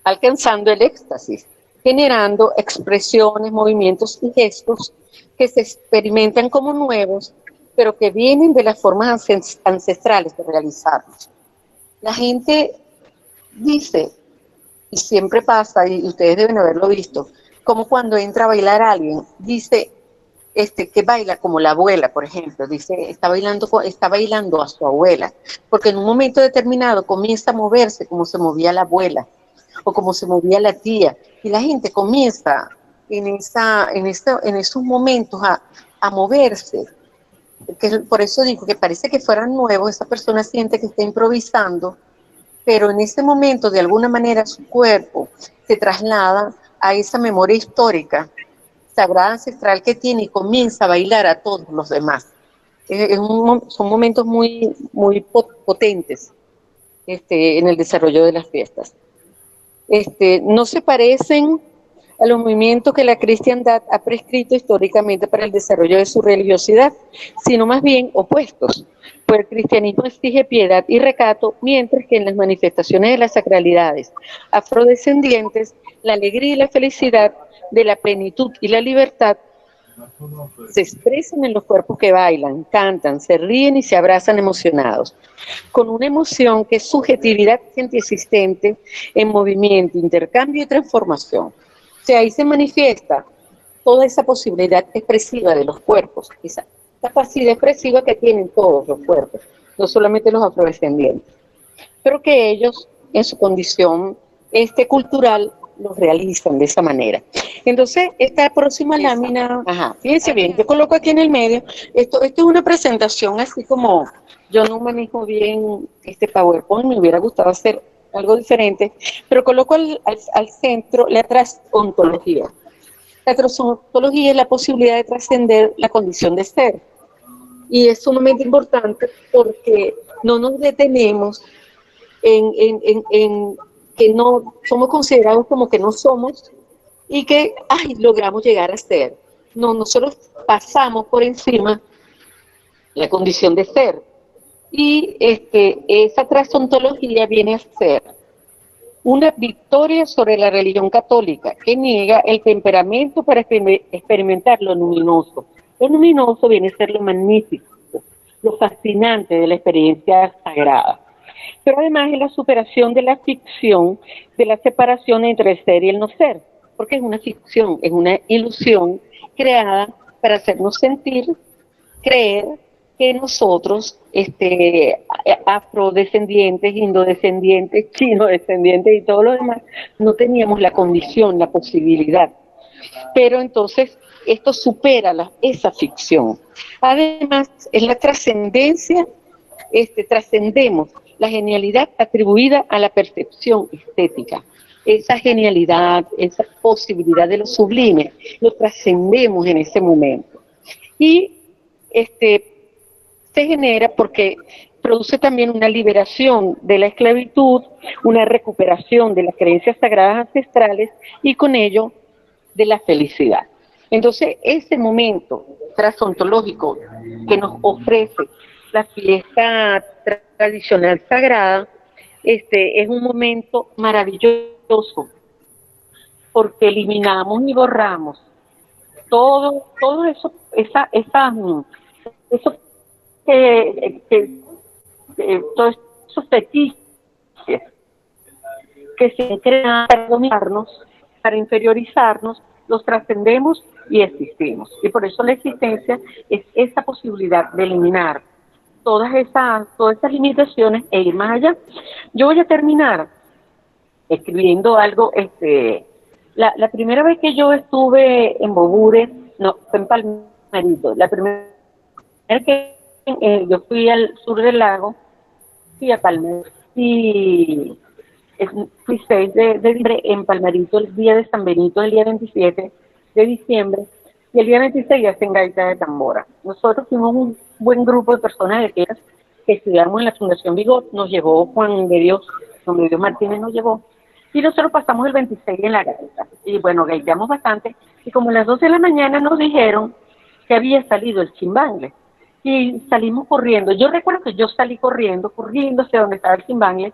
[SPEAKER 1] alcanzando el éxtasis, generando expresiones, movimientos y gestos que se experimentan como nuevos, pero que vienen de las formas ancestrales de realizarlos. La gente dice, y siempre pasa, y ustedes deben haberlo visto, como cuando entra a bailar alguien, dice que baila como la abuela, por ejemplo, dice, está bailando a su abuela, porque en un momento determinado comienza a moverse como se movía la abuela, o como se movía la tía, y la gente comienza en esos momentos a moverse, por eso digo que parece que fueran nuevos, esa persona siente que está improvisando, pero en ese momento de alguna manera su cuerpo se traslada a esa memoria histórica, sagrada ancestral que tiene y comienza a bailar a todos los demás. Son momentos muy, muy potentes en el desarrollo de las fiestas. No se parecen a los movimientos que la cristiandad ha prescrito históricamente para el desarrollo de su religiosidad, sino más bien opuestos, pues el cristianismo exige piedad y recato, mientras que en las manifestaciones de las sacralidades afrodescendientes, la alegría y la felicidad de la plenitud y la libertad se expresan en los cuerpos que bailan, cantan, se ríen y se abrazan emocionados, con una emoción que es subjetividad existente en movimiento, intercambio y transformación. O sea, ahí se manifiesta toda esa posibilidad expresiva de los cuerpos, esa capacidad expresiva que tienen todos los cuerpos, no solamente los afrodescendientes, pero que ellos, en su condición cultural, los realizan de esa manera. Entonces, esta próxima lámina, fíjense bien, yo coloco aquí en el medio, esto es una presentación así como, yo no manejo bien este PowerPoint, me hubiera gustado hacer algo diferente, pero coloco al centro la trasontología. La trasontología es la posibilidad de trascender la condición de ser. Y es sumamente importante porque no nos detenemos en que no somos considerados como que no somos y que logramos llegar a ser. No, nosotros pasamos por encima la condición de ser. Y esa trasontología viene a ser una victoria sobre la religión católica que niega el temperamento para experimentar lo luminoso. Lo luminoso viene a ser lo magnífico, lo fascinante de la experiencia sagrada. Pero además es la superación de la ficción, de la separación entre el ser y el no ser, porque es una ficción, es una ilusión creada para hacernos sentir, creer que nosotros, afrodescendientes, indodescendientes, chinodescendientes y todo lo demás, no teníamos la condición, la posibilidad. Pero entonces esto supera esa ficción. Además, es la trascendencia, trascendemos la genialidad atribuida a la percepción estética. Esa genialidad, esa posibilidad de lo sublime, lo trascendemos en ese momento. Y se genera porque produce también una liberación de la esclavitud, una recuperación de las creencias sagradas ancestrales y con ello de la felicidad. Entonces, ese momento trasontológico que nos ofrece la fiesta tradicional sagrada, es un momento maravilloso porque eliminamos y borramos todo eso, eso todos esos fetiches que se crean para dominarnos, para interiorizarnos, los trascendemos y existimos. Y por eso la existencia es esa posibilidad de eliminar todas esas limitaciones e ir más allá. Yo voy a terminar escribiendo algo, la primera vez que yo estuve en Bogures, no, fue en Palmerito, la primera vez que yo fui al sur del lago, fui a Palmerito y fui 6 de diciembre en Palmerito el día de San Benito, el día 27 de diciembre, y el día 26 hacen gaita de tambora. Nosotros fuimos un buen grupo de personas que estudiamos en la Fundación Bigot, nos llevó Juan de Dios Martínez nos llevó, y nosotros pasamos el 26 en la gaita, y bueno, gaiteamos bastante, y como a las 12 de la mañana nos dijeron que había salido el chimbangle, y salimos corriendo. Yo recuerdo que yo salí corriendo hacia donde estaba el chimbangle,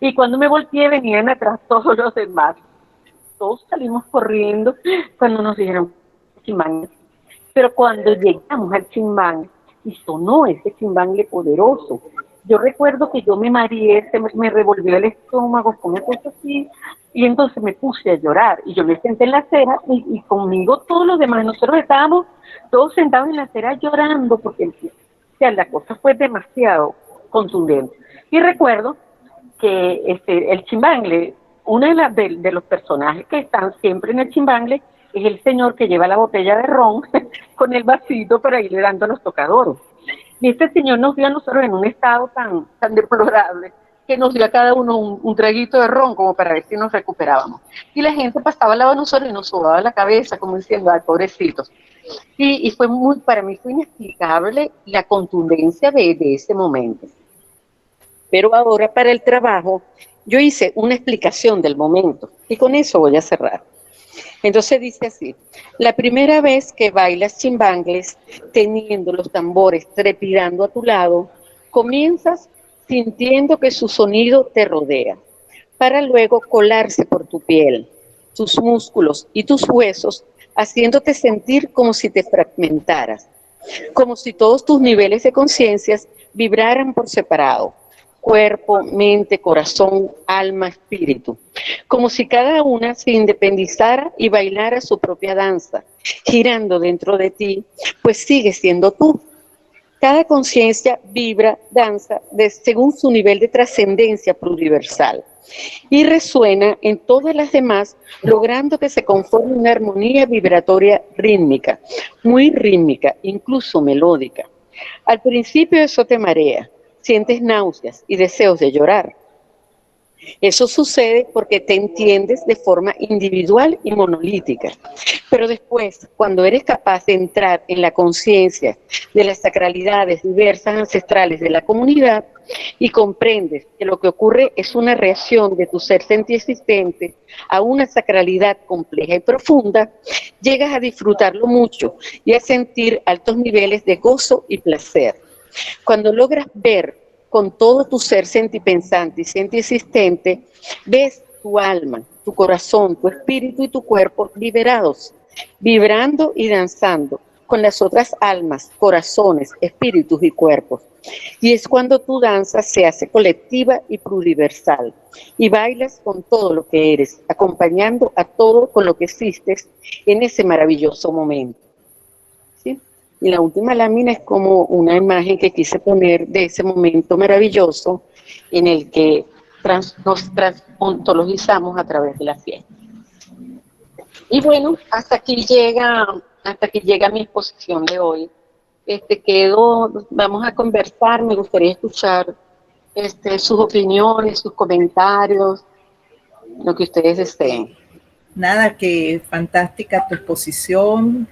[SPEAKER 1] y cuando me volteé venían atrás todos los demás. Todos salimos corriendo cuando nos dijeron chimbangle. Pero cuando llegamos al chimbangle, y sonó ese chimbangle poderoso, yo recuerdo que yo me mareé, me revolvió el estómago, fue una cosa así, y entonces me puse a llorar, y yo me senté en la acera, y conmigo todos los demás, nosotros estábamos todos sentados en la acera llorando, porque la cosa fue demasiado contundente. Y recuerdo que el chimbangle, uno de los personajes que están siempre en el chimbangle es el señor que lleva la botella de ron con el vasito para irle dando a los tocadores. Y este señor nos vio a nosotros en un estado tan deplorable que nos dio a cada uno un traguito de ron como para ver si nos recuperábamos. Y la gente pasaba al lado de nosotros y nos sobaba la cabeza como diciendo, ay, pobrecitos. Y para mí fue inexplicable la contundencia de ese momento. Pero ahora para el trabajo yo hice una explicación del momento y con eso voy a cerrar. Entonces dice así: la primera vez que bailas chimbangles teniendo los tambores trepidando a tu lado, comienzas sintiendo que su sonido te rodea, para luego colarse por tu piel, tus músculos y tus huesos, haciéndote sentir como si te fragmentaras, como si todos tus niveles de conciencia vibraran por separado. Cuerpo, mente, corazón, alma, espíritu, como si cada una se independizara y bailara su propia danza, girando dentro de ti, pues sigue siendo tú. Cada conciencia vibra, danza, según su nivel de trascendencia pluriversal, y resuena en todas las demás, logrando que se conforme una armonía vibratoria rítmica, muy rítmica, incluso melódica. Al principio eso te marea, sientes náuseas y deseos de llorar. Eso sucede porque te entiendes de forma individual y monolítica. Pero después, cuando eres capaz de entrar en la conciencia de las sacralidades diversas ancestrales de la comunidad y comprendes que lo que ocurre es una reacción de tu ser sentiexistente a una sacralidad compleja y profunda, llegas a disfrutarlo mucho y a sentir altos niveles de gozo y placer. Cuando logras ver con todo tu ser sentipensante y sentiexistente, ves tu alma, tu corazón, tu espíritu y tu cuerpo liberados, vibrando y danzando con las otras almas, corazones, espíritus y cuerpos. Y es cuando tu danza se hace colectiva y pluriversal, y bailas con todo lo que eres, acompañando a todo con lo que existes en ese maravilloso momento. ¿Sí? Y la última lámina es como una imagen que quise poner de ese momento maravilloso en el que nos transontologizamos a través de la fiesta. Y bueno, hasta aquí llega mi exposición de hoy. Vamos a conversar, me gustaría escuchar sus opiniones, sus comentarios, lo que ustedes deseen.
[SPEAKER 2] Nada, que fantástica tu exposición.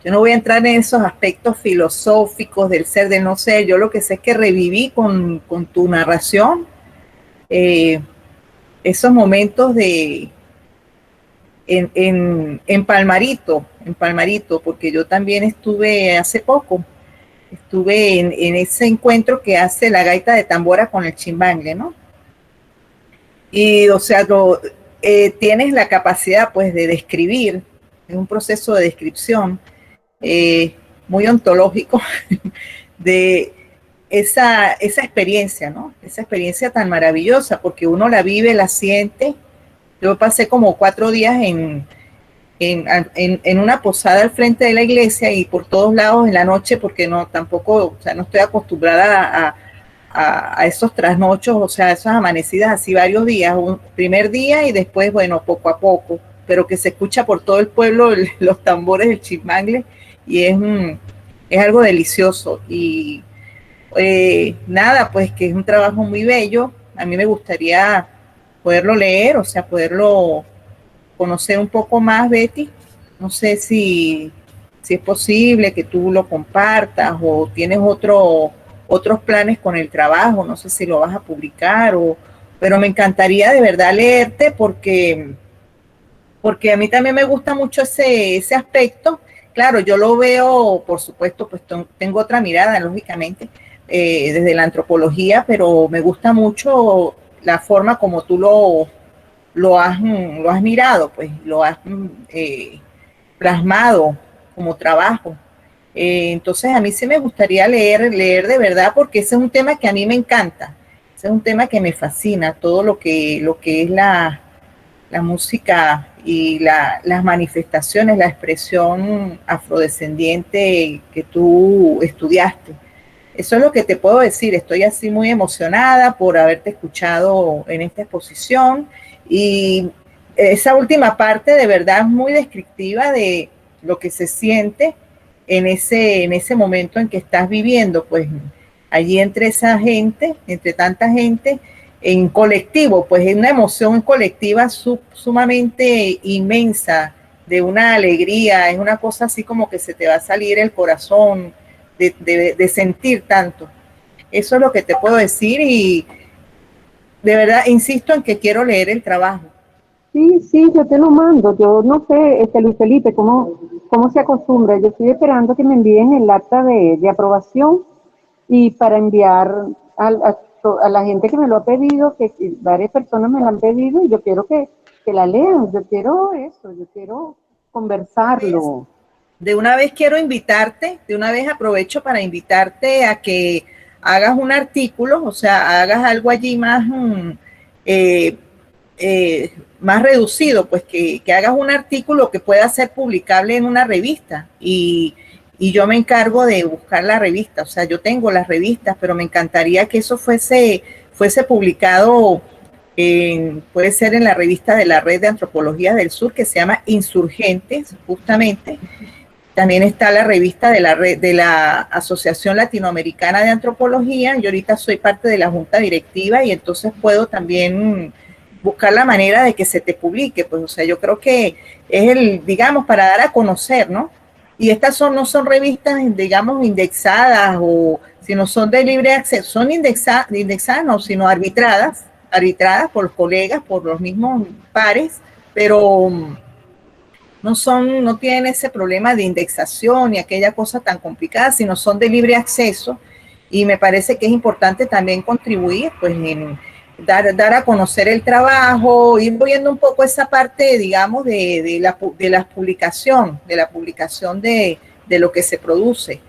[SPEAKER 2] Yo no voy a entrar en esos aspectos filosóficos del ser, del no ser. Yo lo que sé es que reviví con tu narración eh, esos momentos de en Palmarito, porque yo también estuve hace poco, estuve en ese encuentro que hace la gaita de tambora con el chimbangle, ¿no? Y, o sea, tienes la capacidad, pues, de describir, es un proceso de descripción eh, muy ontológico de esa experiencia, ¿no? Esa experiencia tan maravillosa, porque uno la vive, la siente. Yo pasé como 4 días en una posada al frente de la iglesia y por todos lados en la noche, porque no tampoco, o sea, no estoy acostumbrada a esos trasnochos, o sea, esas amanecidas así varios días, un primer día y después, bueno, poco a poco, pero que se escucha por todo el pueblo los tambores del chismangle y es algo delicioso. Y nada, pues que es un trabajo muy bello. A mí me gustaría poderlo leer, o sea, poderlo conocer un poco más, Betty. No sé si es posible que tú lo compartas o tienes otros planes con el trabajo, no sé si lo vas a publicar pero me encantaría de verdad leerte porque a mí también me gusta mucho ese aspecto. Claro, yo lo veo, por supuesto, pues tengo otra mirada, lógicamente, desde la antropología, pero me gusta mucho la forma como tú lo has mirado, pues lo has plasmado como trabajo. Entonces a mí sí me gustaría leer de verdad porque ese es un tema que a mí me encanta, ese es un tema que me fascina, todo lo que es la música y las manifestaciones, la expresión afrodescendiente que tú estudiaste. Eso es lo que te puedo decir. Estoy así muy emocionada por haberte escuchado en esta exposición y esa última parte de verdad es muy descriptiva de lo que se siente en ese momento en que estás viviendo, pues allí entre esa gente, entre tanta gente, en colectivo, pues es una emoción colectiva sumamente inmensa, de una alegría, es una cosa así como que se te va a salir el corazón de sentir tanto. Eso es lo que te puedo decir y de verdad insisto en que quiero leer el trabajo.
[SPEAKER 1] Sí, sí, yo te lo mando. Yo no sé, Luis Felipe, cómo se acostumbra. Yo estoy esperando que me envíen el acta de aprobación y para enviar a la gente que me lo ha pedido, que varias personas me lo han pedido y yo quiero que la lean. Yo quiero eso, yo quiero conversarlo.
[SPEAKER 2] De una vez quiero invitarte, de una vez aprovecho para invitarte a que hagas un artículo, o sea, hagas algo allí eh, más reducido, pues que hagas un artículo que pueda ser publicable en una revista y yo me encargo de buscar la revista, o sea, yo tengo las revistas, pero me encantaría que eso fuese publicado, puede ser en la revista de la Red de Antropología del Sur, que se llama Insurgentes, justamente. También está la revista de la Asociación Latinoamericana de Antropología. Yo ahorita soy parte de la junta directiva y entonces puedo también buscar la manera de que se te publique. Pues, o sea, yo creo que es digamos, para dar a conocer, ¿no? Y estas no son revistas, digamos, indexadas sino son de libre acceso. Son indexadas no, sino arbitradas por los colegas, por los mismos pares, pero no tienen ese problema de indexación y aquella cosa tan complicada, sino son de libre acceso y me parece que es importante también contribuir pues en dar a conocer el trabajo, ir viendo un poco esa parte, digamos, de la publicación de lo que se produce.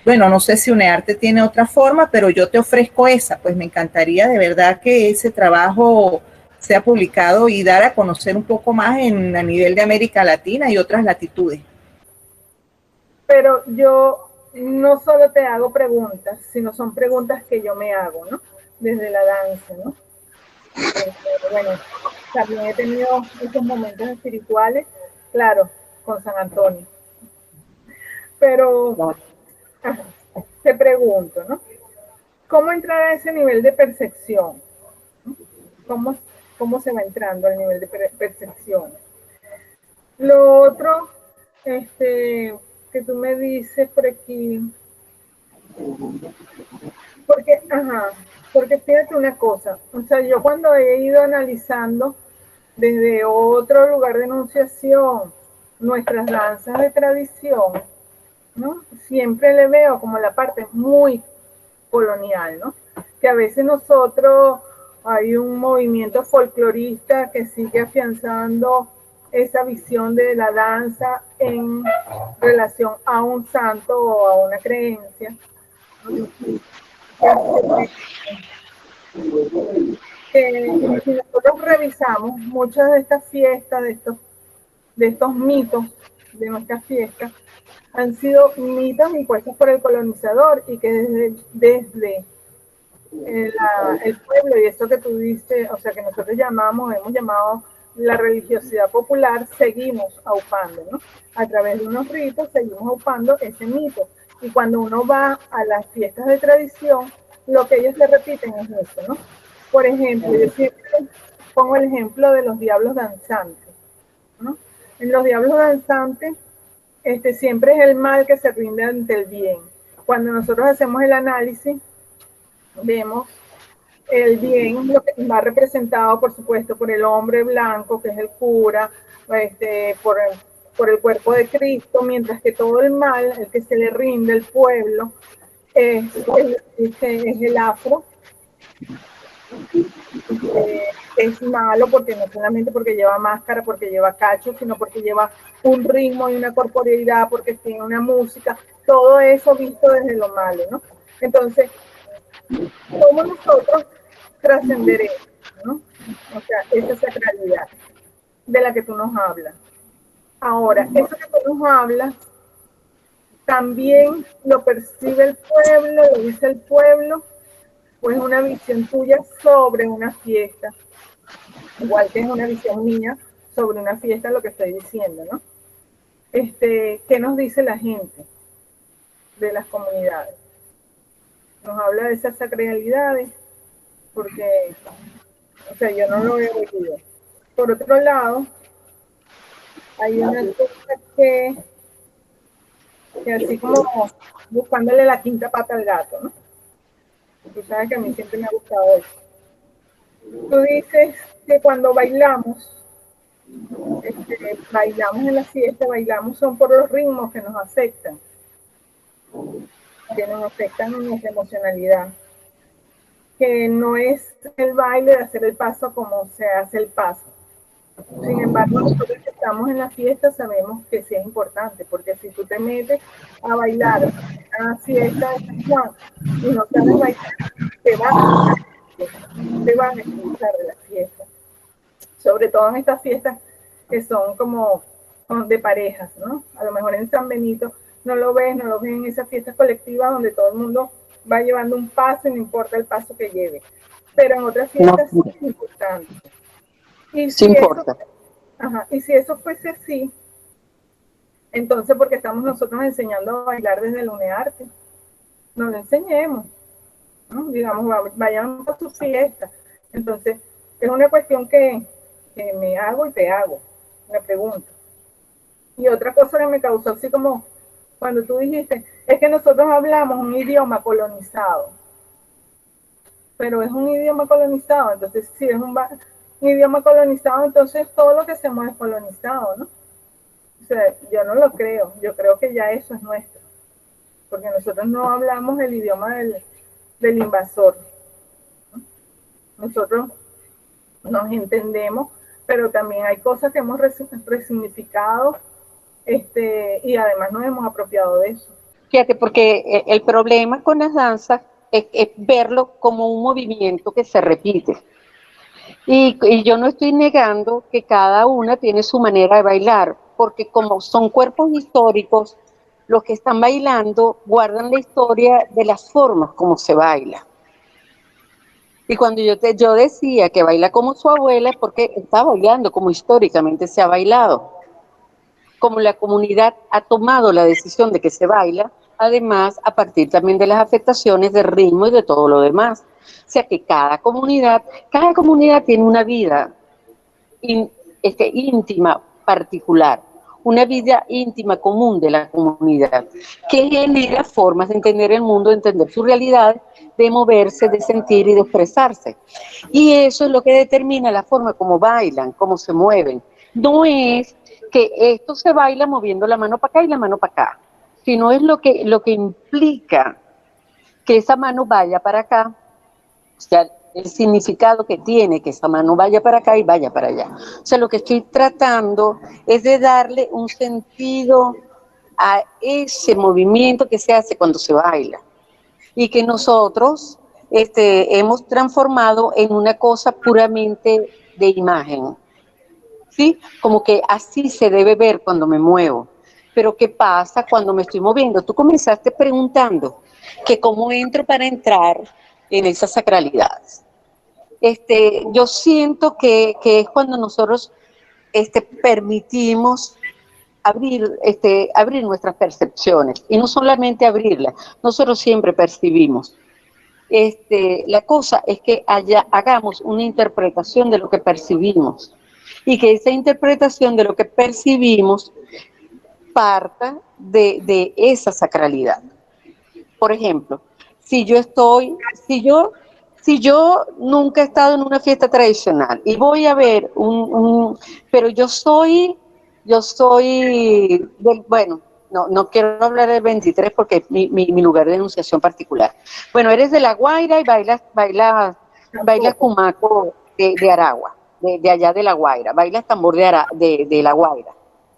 [SPEAKER 2] Bueno, no sé si UNEARTE tiene otra forma, pero yo te ofrezco esa, pues me encantaría de verdad que ese trabajo sea publicado y dar a conocer un poco más a nivel de América Latina y otras latitudes.
[SPEAKER 3] Pero yo no solo te hago preguntas, sino son preguntas que yo me hago, ¿no? Desde la danza, ¿no? Bueno, también he tenido esos momentos espirituales, claro, con San Antonio. Pero te pregunto, ¿no? ¿Cómo entrar a ese nivel de percepción? ¿Cómo, cómo se va entrando al nivel de percepción? Lo otro, que tú me dices por aquí, porque, porque fíjate una cosa, o sea, yo cuando he ido analizando desde otro lugar de enunciación nuestras danzas de tradición, ¿no? Siempre le veo como la parte muy colonial, ¿no? Que a veces nosotros hay un movimiento folclorista que sigue afianzando esa visión de la danza en relación a un santo o a una creencia. Si nosotros revisamos muchas de estas fiestas, de estos mitos de nuestras fiestas, han sido mitos impuestos por el colonizador y que desde el pueblo, y eso que tú dices, o sea, que nosotros hemos llamado la religiosidad popular, seguimos aupando, ¿no? A través de unos ritos seguimos aupando ese mito. Y cuando uno va a las fiestas de tradición, lo que ellos le repiten es eso, ¿no? Por ejemplo, yo siempre pongo el ejemplo de los diablos danzantes, ¿no? En los diablos danzantes, siempre es el mal que se rinde ante el bien. Cuando nosotros hacemos el análisis, vemos el bien, lo que va representado, por supuesto, por el hombre blanco, que es el cura, por el cuerpo de Cristo, mientras que todo el mal, el que se le rinde al pueblo, es el afro. Es malo porque no solamente porque lleva máscara, porque lleva cacho, sino porque lleva un ritmo y una corporeidad, porque tiene una música, todo eso visto desde lo malo, ¿no? Entonces, ¿cómo nosotros trascender eso, ¿no? O sea, esa sacralidad de la que tú nos hablas. Ahora, eso que tú nos hablas, también lo percibe el pueblo, lo dice el pueblo, pues una visión tuya sobre una fiesta, igual que es una visión mía sobre una fiesta, lo que estoy diciendo, ¿no? ¿Qué nos dice la gente de las comunidades? Nos habla de esas sacralidades, porque, o sea, yo no lo veo vivido. Por otro lado, hay una cosa que así como buscándole la quinta pata al gato, ¿no? Tú sabes que a mí siempre me ha gustado eso. Tú dices que cuando bailamos en la fiesta, bailamos son por los ritmos que nos afectan en nuestra emocionalidad. Que no es el baile de hacer el paso como se hace el paso. Sin embargo, nosotros que estamos en la fiesta sabemos que sí es importante, porque si tú te metes a bailar a una fiesta de San Juan y no sabes bailar, te van a expulsar de la fiesta. Sobre todo en estas fiestas que son como de parejas, ¿no? A lo mejor en San Benito no lo ves en esas fiestas colectivas donde todo el mundo va llevando un paso y no importa el paso que lleve. Pero en otras fiestas sí es importante. Y
[SPEAKER 1] sí importa.
[SPEAKER 3] Y si eso fuese así, entonces, ¿por qué estamos nosotros enseñando a bailar desde el UNEARTE? No lo enseñemos, ¿no? Digamos, vayamos a su fiesta. Entonces, es una cuestión que me hago y te hago, me pregunto. Y otra cosa que me causó así como cuando tú dijiste, es que nosotros hablamos un idioma colonizado. Pero es un idioma colonizado, entonces si es un idioma colonizado, entonces todo lo que hacemos es colonizado, ¿no? O sea, yo no lo creo, yo creo que ya eso es nuestro, porque nosotros no hablamos el idioma del invasor, ¿no? Nosotros nos entendemos, pero también hay cosas que hemos resignificado y además nos hemos apropiado de eso.
[SPEAKER 1] Fíjate, porque el problema con las danzas es verlo como un movimiento que se repite. Y yo no estoy negando que cada una tiene su manera de bailar, porque como son cuerpos históricos, los que están bailando guardan la historia de las formas como se baila. Y cuando yo decía que baila como su abuela, es porque está bailando como históricamente se ha bailado. Como la comunidad ha tomado la decisión de que se baila, además a partir también de las afectaciones de ritmo y de todo lo demás. O sea que cada comunidad tiene una vida íntima, particular. una vida íntima común de la comunidad, que genera formas de entender el mundo, de entender su realidad, de moverse, de sentir y de expresarse. Y eso es lo que determina la forma como bailan, cómo se mueven. No es que esto se baila moviendo la mano para acá y la mano para acá, sino es lo que implica que esa mano vaya para acá, o sea, el significado que tiene que esa mano vaya para acá y vaya para allá. O sea, lo que estoy tratando es de darle un sentido a ese movimiento que se hace cuando se baila y que nosotros hemos transformado en una cosa puramente de imagen, ¿sí? Como que así se debe ver cuando me muevo. Pero ¿qué pasa cuando me estoy moviendo? Tú comenzaste preguntando que cómo entro para entrar en esas sacralidades. Yo siento que es cuando nosotros permitimos abrir nuestras percepciones, y no solamente abrirlas, nosotros siempre percibimos. La cosa es que hagamos una interpretación de lo que percibimos, y que esa interpretación de lo que percibimos parta de esa sacralidad. Por ejemplo, si yo nunca he estado en una fiesta tradicional y voy a ver pero bueno, no quiero hablar del 23 porque es mi lugar de enunciación particular. Bueno, eres de La Guaira y bailas cumaco de Aragua, de allá de La Guaira, bailas tambor de La Guaira.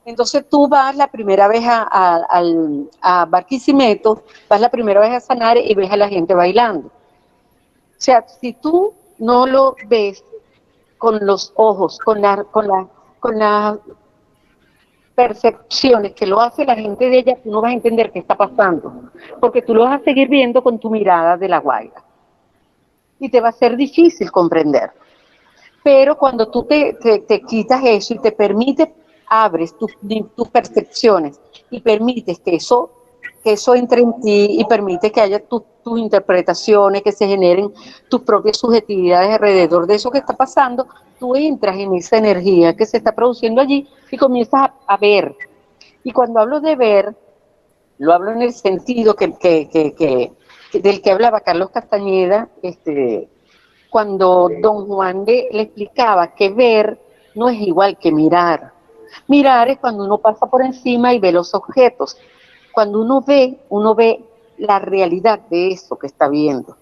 [SPEAKER 1] Entonces tú vas la primera vez a Barquisimeto, vas la primera vez a Sanare y ves a la gente bailando. O sea, si tú no lo ves con los ojos, con las percepciones que lo hace la gente de ella, tú no vas a entender qué está pasando, porque tú lo vas a seguir viendo con tu mirada de La Guaira. Y te va a ser difícil comprender. Pero cuando tú te quitas eso y te permites, abres tus percepciones y permites que eso entre en ti y permites que haya tus interpretaciones, que se generen tus propias subjetividades alrededor de eso que está pasando, tú entras en esa energía que se está produciendo allí y comienzas a ver. Y cuando hablo de ver, lo hablo en el sentido del que hablaba Carlos Castañeda, cuando don Juan le explicaba que ver no es igual que mirar. Mirar es cuando uno pasa por encima y ve los objetos. Cuando uno ve la realidad de eso que está viendo.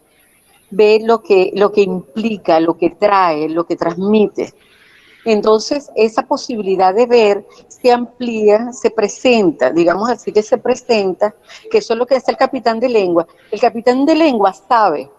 [SPEAKER 1] Ve lo que implica, lo que trae, lo que transmite. Entonces, esa posibilidad de ver se amplía, se presenta, digamos así que se presenta, que eso es lo que hace el capitán de lengua. El capitán de lengua sabe,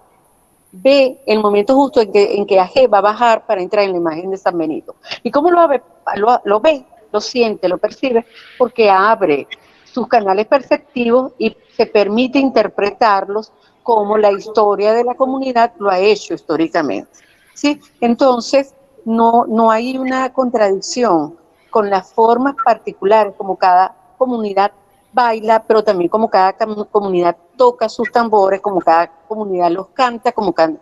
[SPEAKER 1] ve el momento justo en que Aje va a bajar para entrar en la imagen de San Benito. ¿Y cómo lo ve? Lo siente, lo percibe, porque abre sus canales perceptivos y se permite interpretarlos como la historia de la comunidad lo ha hecho históricamente. ¿Sí? Entonces, no hay una contradicción con las formas particulares como cada comunidad baila, pero también como cada comunidad toca sus tambores, como cada comunidad los canta, como cada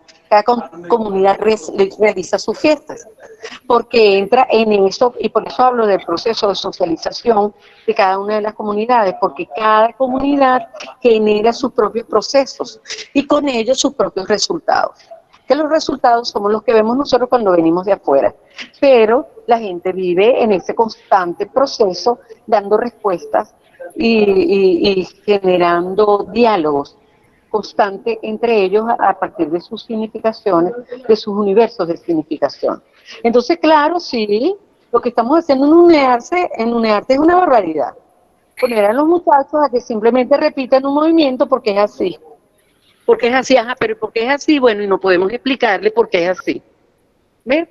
[SPEAKER 1] comunidad realiza sus fiestas, porque entra en eso, y por eso hablo del proceso de socialización de cada una de las comunidades, porque cada comunidad genera sus propios procesos y con ellos sus propios resultados. Que los resultados somos los que vemos nosotros cuando venimos de afuera, pero la gente vive en ese constante proceso dando respuestas y generando diálogos constantes entre ellos a partir de sus significaciones, de sus universos de significación. Entonces, claro, sí, lo que estamos haciendo en UNEARTE es una barbaridad. Poner a los muchachos a que simplemente repitan un movimiento porque es así. Porque es así, pero ¿por qué es así? Bueno, y no podemos explicarle por qué es así. ¿Ves?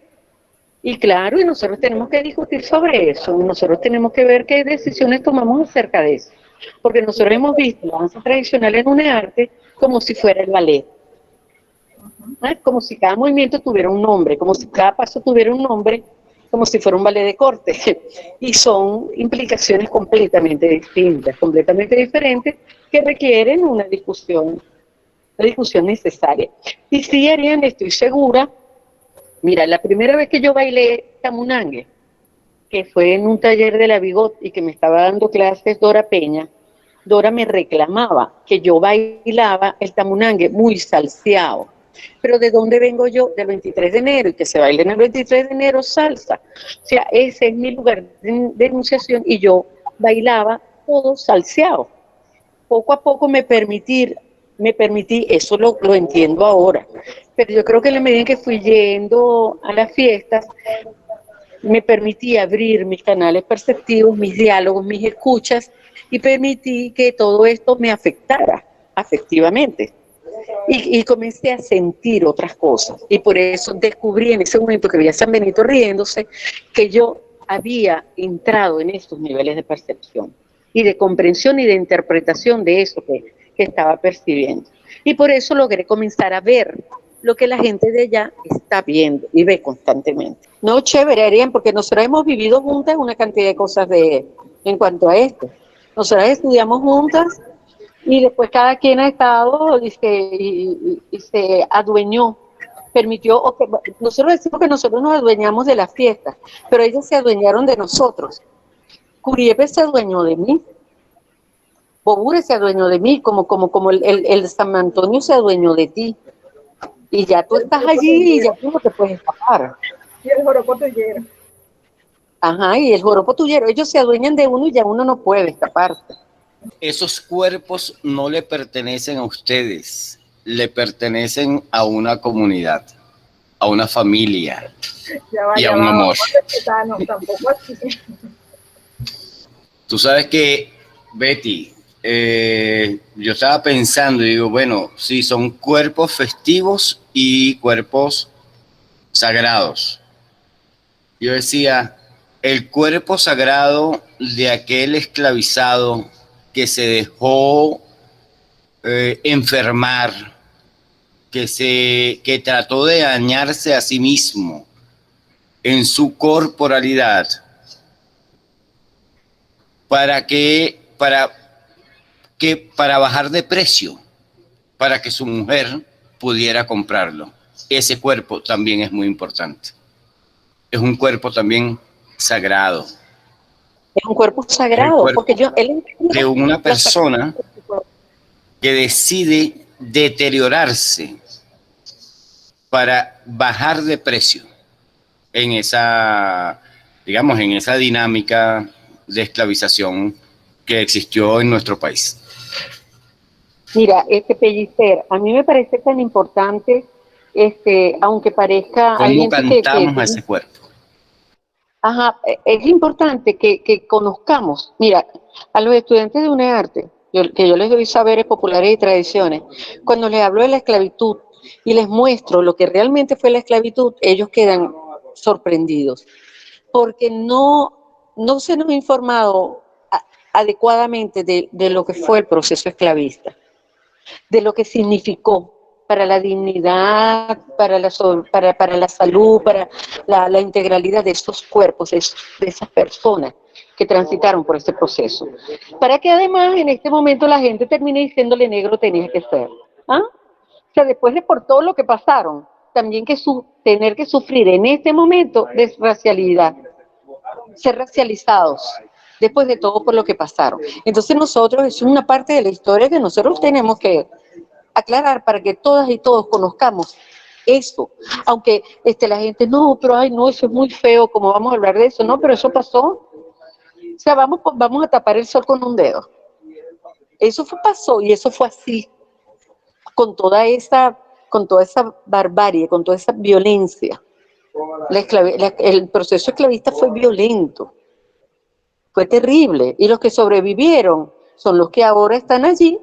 [SPEAKER 1] Y claro, y nosotros tenemos que discutir sobre eso, y nosotros tenemos que ver qué decisiones tomamos acerca de eso. Porque nosotros hemos visto la danza tradicional en UNEARTE como si fuera el ballet. Como si cada movimiento tuviera un nombre, como si cada paso tuviera un nombre, como si fuera un ballet de corte. Y son implicaciones completamente distintas, completamente diferentes, que requieren una discusión necesaria. Y sí, Ariane, estoy segura, mira, la primera vez que yo bailé camunangue, que fue en un taller de la Bigot y que me estaba dando clases Dora Peña, Dora me reclamaba que yo bailaba el tamunangue muy salseado. Pero ¿de dónde vengo yo? Del 23 de enero, y que se baile en el 23 de enero salsa. O sea, ese es mi lugar de enunciación y yo bailaba todo salseado. Poco a poco me permití, eso lo entiendo ahora, pero yo creo que en la medida en que fui yendo a las fiestas, me permití abrir mis canales perceptivos, mis diálogos, mis escuchas, y permití que todo esto me afectara afectivamente. Y comencé a sentir otras cosas. Y por eso descubrí en ese momento que veía a San Benito riéndose, que yo había entrado en estos niveles de percepción y de comprensión y de interpretación de eso que estaba percibiendo. Y por eso logré comenzar a ver lo que la gente de allá está viendo y ve constantemente. No, chévere, Arián, porque nosotros hemos vivido juntas una cantidad de cosas en cuanto a esto. Nosotras estudiamos juntas y después cada quien ha estado y se adueñó, permitió, nosotros decimos que nosotros nos adueñamos de las fiestas, pero ellos se adueñaron de nosotros. Curiepe se adueñó de mí, Bobure se adueñó de mí, como el San Antonio se adueñó de ti. Y ya tú estás allí y ya tú no te puedes escapar.
[SPEAKER 3] Y el joropo tuyero.
[SPEAKER 1] Ajá, y el joropo tuyero, ellos se adueñan de uno y ya uno no puede escaparse.
[SPEAKER 4] Esos cuerpos no le pertenecen a ustedes, le pertenecen a una comunidad, a una familia y a un amor.
[SPEAKER 3] No, tampoco así.
[SPEAKER 4] Tú sabes que, Betty, yo estaba pensando y digo, bueno, sí, son cuerpos festivos y cuerpos sagrados. Yo decía, el cuerpo sagrado de aquel esclavizado que se dejó enfermar, que trató de dañarse a sí mismo en su corporalidad, para bajar de precio, para que su mujer pudiera comprarlo. Ese cuerpo también es muy importante. Es un cuerpo también sagrado.
[SPEAKER 1] Es un cuerpo sagrado, porque él
[SPEAKER 4] de una persona que decide deteriorarse para bajar de precio en esa, digamos, en esa dinámica de esclavización que existió en nuestro país.
[SPEAKER 1] Mira, Pellicer, a mí me parece tan importante, aunque parezca...
[SPEAKER 4] ¿Cómo cantamos a ese cuerpo?
[SPEAKER 1] Ajá, es importante que conozcamos, mira, a los estudiantes de UNEARTE, que yo les doy saberes populares y tradiciones, cuando les hablo de la esclavitud y les muestro lo que realmente fue la esclavitud, ellos quedan sorprendidos, porque no se nos ha informado adecuadamente de lo que fue el proceso esclavista, de lo que significó para la dignidad, para la salud, para la integralidad de esos cuerpos, de esas personas que transitaron por ese proceso. Para que además en este momento la gente termine diciéndole negro tenía que ser. ¿Ah? O sea, después de por todo lo que pasaron, también tener que sufrir en este momento desracialidad, ser racializados, después de todo por lo que pasaron. Entonces nosotros, es una parte de la historia que nosotros tenemos que aclarar para que todas y todos conozcamos eso, aunque la gente, no, pero ay, no, eso es muy feo, ¿cómo vamos a hablar de eso? No, pero eso pasó. O sea, vamos a tapar el sol con un dedo. Eso pasó y eso fue así, con toda esa barbarie, con toda esa violencia. El proceso esclavista fue violento, fue terrible, y los que sobrevivieron son los que ahora están allí.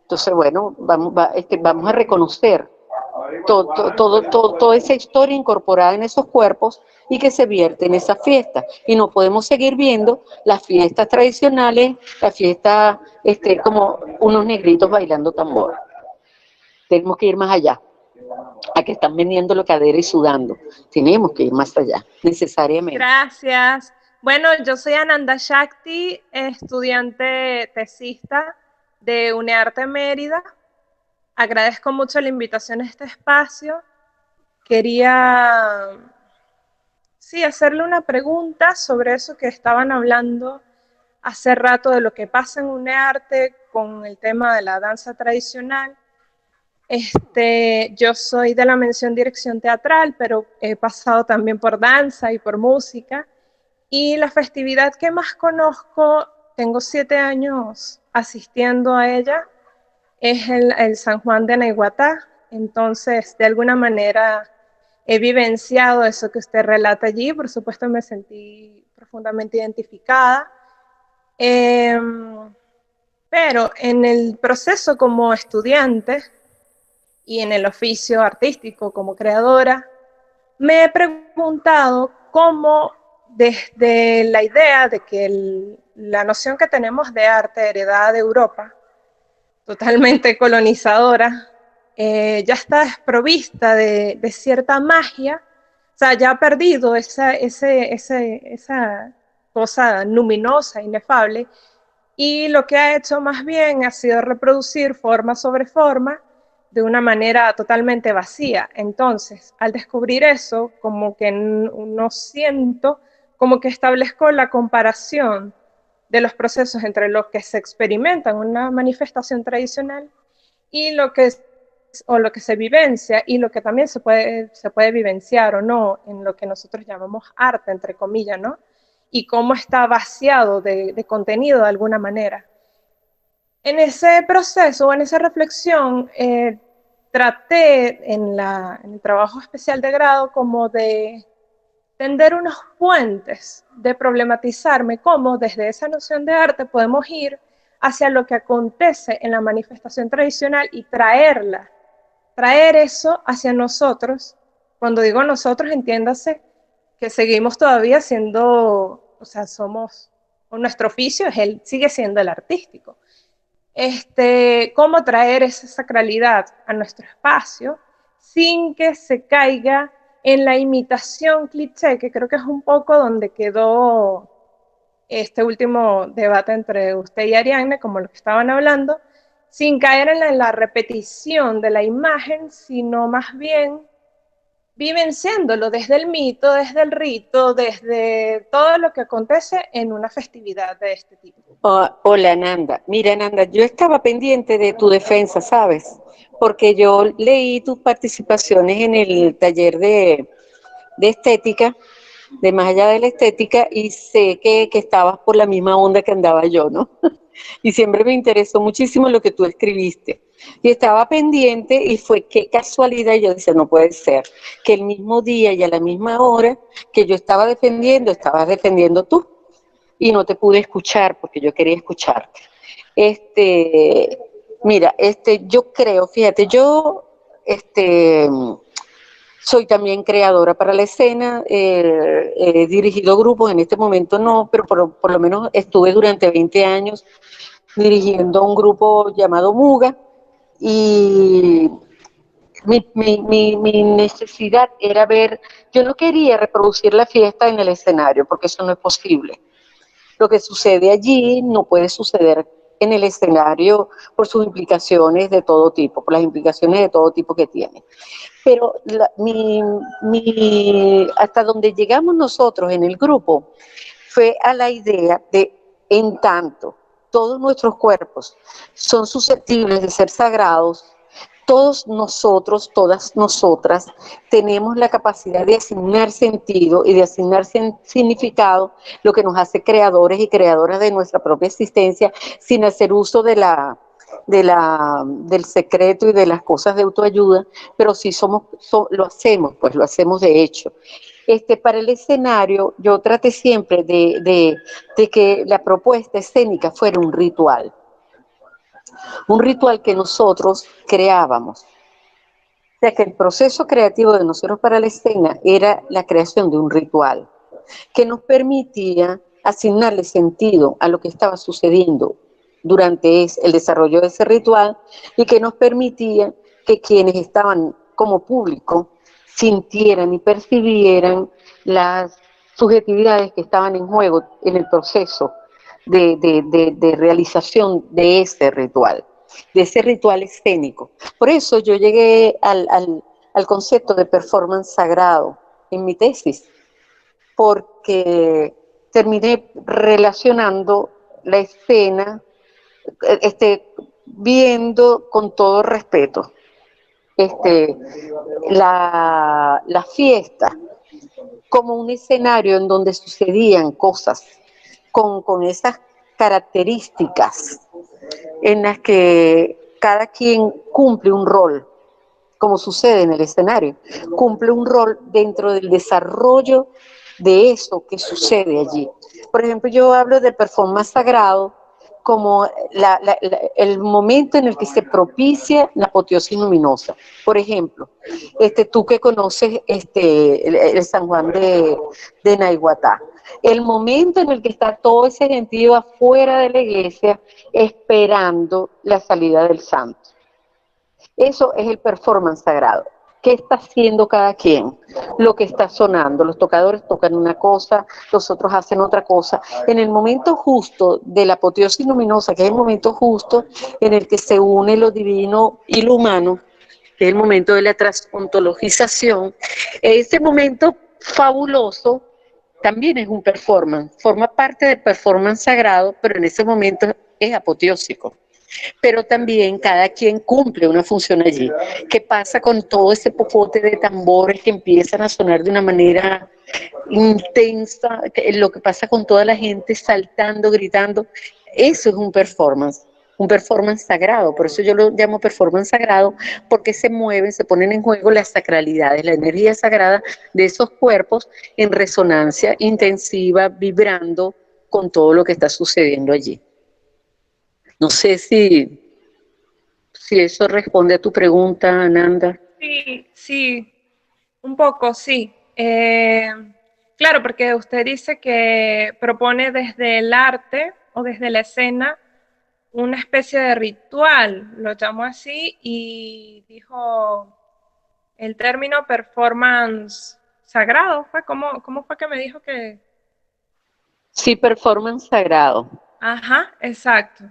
[SPEAKER 1] Entonces, bueno, vamos a reconocer toda esa historia incorporada en esos cuerpos y que se vierte en esa fiesta. Y no podemos seguir viendo las fiestas tradicionales, la fiesta como unos negritos bailando tambor. Tenemos que ir más allá, a que están vendiendo cadera y sudando. Tenemos que ir más allá, necesariamente.
[SPEAKER 5] Gracias. Bueno, yo soy Ananda Shakti, estudiante tesista de UNEARTE Mérida. Agradezco mucho la invitación a este espacio. Quería sí, hacerle una pregunta sobre eso que estaban hablando hace rato de lo que pasa en UNEARTE con el tema de la danza tradicional. Yo soy de la mención dirección teatral, pero he pasado también por danza y por música. Y la festividad que más conozco, tengo 7 años asistiendo a ella, es el San Juan de Naiguatá. Entonces, de alguna manera, he vivenciado eso que usted relata allí. Por supuesto, me sentí profundamente identificada. Pero en el proceso como estudiante y en el oficio artístico como creadora, me he preguntado cómo desde la idea de que la noción que tenemos de arte heredada de Europa, totalmente colonizadora, ya está desprovista de cierta magia, o sea, ya ha perdido esa cosa luminosa, inefable, y lo que ha hecho más bien ha sido reproducir forma sobre forma de una manera totalmente vacía. Entonces, al descubrir eso, como que no siento, como que establezco la comparación de los procesos entre lo que se experimenta en una manifestación tradicional y lo que se vivencia y lo que también se puede vivenciar o no en lo que nosotros llamamos arte, entre comillas, ¿no? Y cómo está vaciado de contenido de alguna manera. En ese proceso o en esa reflexión, traté en el trabajo especial de grado como de tender unos puentes, de problematizarme cómo desde esa noción de arte podemos ir hacia lo que acontece en la manifestación tradicional y traer eso hacia nosotros. Cuando digo nosotros, entiéndase que seguimos todavía siendo, o sea, nuestro oficio sigue siendo el artístico. Cómo traer esa sacralidad a nuestro espacio sin que se caiga en la imitación cliché, que creo que es un poco donde quedó este último debate entre usted y Ariadne, como lo que estaban hablando, sin caer en la repetición de la imagen, sino más bien vivenciándolo desde el mito, desde el rito, desde todo lo que acontece en una festividad de este tipo.
[SPEAKER 1] Hola, Nanda. Mira, Nanda, yo estaba pendiente de tu defensa, ¿sabes? Porque yo leí tus participaciones en el taller de estética, de más allá de la estética, y sé que estabas por la misma onda que andaba yo, ¿no? Y siempre me interesó muchísimo lo que tú escribiste. Y estaba pendiente y fue qué casualidad, yo decía, no puede ser, que el mismo día y a la misma hora que yo estaba defendiendo, estabas defendiendo tú. Y no te pude escuchar porque yo quería escucharte. Mira, yo creo, fíjate, soy también creadora para la escena, he dirigido grupos, en este momento no, pero por lo menos estuve durante 20 años dirigiendo un grupo llamado Muga, y mi necesidad era ver, yo no quería reproducir la fiesta en el escenario, porque eso no es posible. Lo que sucede allí no puede suceder en el escenario por sus implicaciones de todo tipo, por las implicaciones de todo tipo que tiene. Pero hasta donde llegamos nosotros en el grupo fue a la idea de, en tanto todos nuestros cuerpos son susceptibles de ser sagrados, todos nosotros, todas nosotras, tenemos la capacidad de asignar sentido y de asignar significado, lo que nos hace creadores y creadoras de nuestra propia existencia, sin hacer uso del secreto y de las cosas de autoayuda, pero sí lo hacemos de hecho. Para el escenario, yo traté siempre de que la propuesta escénica fuera un ritual que nosotros creábamos. O sea, que el proceso creativo de nosotros para la escena era la creación de un ritual que nos permitía asignarle sentido a lo que estaba sucediendo durante el desarrollo de ese ritual, y que nos permitía que quienes estaban como público sintieran y percibieran las subjetividades que estaban en juego en el proceso de realización de ese ritual escénico. Por eso yo llegué al concepto de performance sagrado en mi tesis, porque terminé relacionando la escena, viendo con todo respeto la fiesta como un escenario en donde sucedían cosas con esas características en las que cada quien cumple un rol, como sucede en el escenario, cumple un rol dentro del desarrollo de eso que sucede allí. Por ejemplo, yo hablo del performance sagrado como el momento en el que se propicia la apoteosis luminosa. Por ejemplo, tú que conoces el San Juan de Naiguatá, el momento en el que está todo ese gentío afuera de la iglesia esperando la salida del santo. Eso es el performance sagrado. ¿Qué está haciendo cada quien? Lo que está sonando. Los tocadores tocan una cosa, los otros hacen otra cosa. En el momento justo de la apoteosis luminosa, que es el momento justo en el que se une lo divino y lo humano, que es el momento de la transontologización, ese momento fabuloso también es un performance. Forma parte del performance sagrado, pero en ese momento es apoteósico. Pero también cada quien cumple una función allí. ¿Qué pasa con todo ese popote de tambores que empiezan a sonar de una manera intensa? Lo que pasa con toda la gente saltando, gritando, eso es un performance sagrado. Por eso yo lo llamo performance sagrado, porque se mueven, se ponen en juego las sacralidades, la energía sagrada de esos cuerpos en resonancia intensiva, vibrando con todo lo que está sucediendo allí. No sé si eso responde a tu pregunta, Ananda.
[SPEAKER 5] Sí, un poco, sí. Claro, porque usted dice que propone desde el arte o desde la escena una especie de ritual, lo llamó así, y dijo el término performance sagrado. ¿Cómo fue que me dijo que...?
[SPEAKER 1] Sí, performance sagrado.
[SPEAKER 5] Ajá, exacto.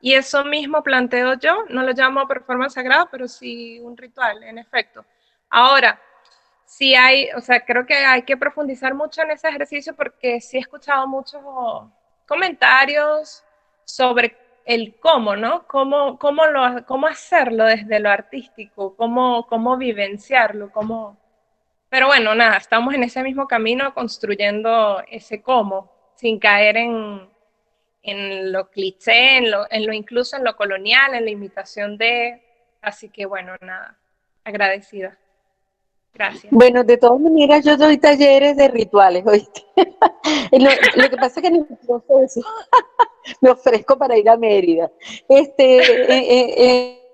[SPEAKER 5] Y eso mismo planteo yo, no lo llamo performance sagrado, pero sí un ritual, en efecto. Ahora, sí creo que hay que profundizar mucho en ese ejercicio porque sí he escuchado muchos comentarios sobre el cómo, ¿no? Cómo hacerlo desde lo artístico, cómo vivenciarlo, Pero bueno, nada, estamos en ese mismo camino construyendo ese cómo, sin caer en lo cliché, incluso en lo colonial, en la imitación de... Así que bueno, nada, agradecida. Gracias.
[SPEAKER 1] Bueno, de todas maneras yo doy talleres de rituales, ¿oíste? Lo que pasa es que en el proceso me ofrezco para ir a Mérida.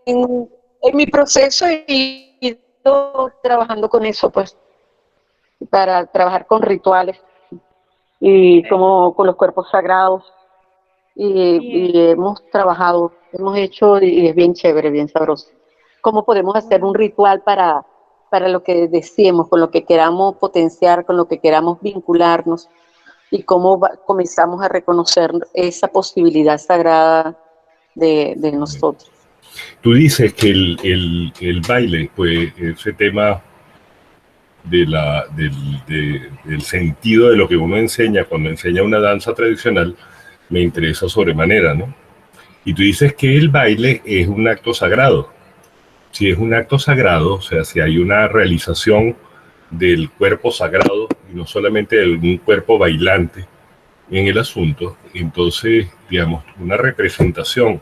[SPEAKER 1] En mi proceso he ido trabajando con eso, pues, para trabajar con rituales y como con los cuerpos sagrados. Y hemos trabajado, hemos hecho, y es bien chévere, bien sabroso. ¿Cómo podemos hacer un ritual para lo que deseemos, con lo que queramos potenciar, con lo que queramos vincularnos? Y cómo comenzamos a reconocer esa posibilidad sagrada de nosotros.
[SPEAKER 6] Tú dices que el baile, pues ese tema del sentido de lo que uno enseña cuando enseña una danza tradicional, me interesa sobremanera, ¿no? Y tú dices que el baile es un acto sagrado. Si es un acto sagrado, o sea, si hay una realización del cuerpo sagrado y no solamente de un cuerpo bailante en el asunto, entonces, digamos, una representación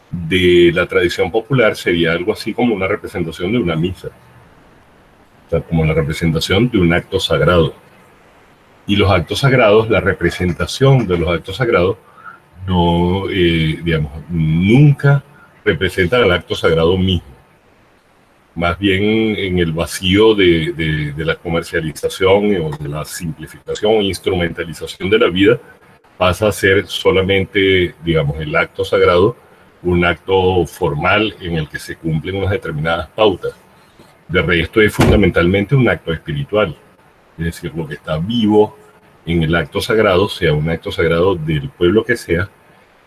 [SPEAKER 6] de la tradición popular sería algo así como una representación de una misa, o sea, como la representación de un acto sagrado. Y los actos sagrados, la representación de los actos sagrados, no, digamos, nunca representan el acto sagrado mismo. Más bien en el vacío de la comercialización o de la simplificación o instrumentalización de la vida, pasa a ser solamente, digamos, el acto sagrado, un acto formal en el que se cumplen unas determinadas pautas. De resto es fundamentalmente un acto espiritual. Es decir, lo que está vivo en el acto sagrado, sea un acto sagrado del pueblo que sea,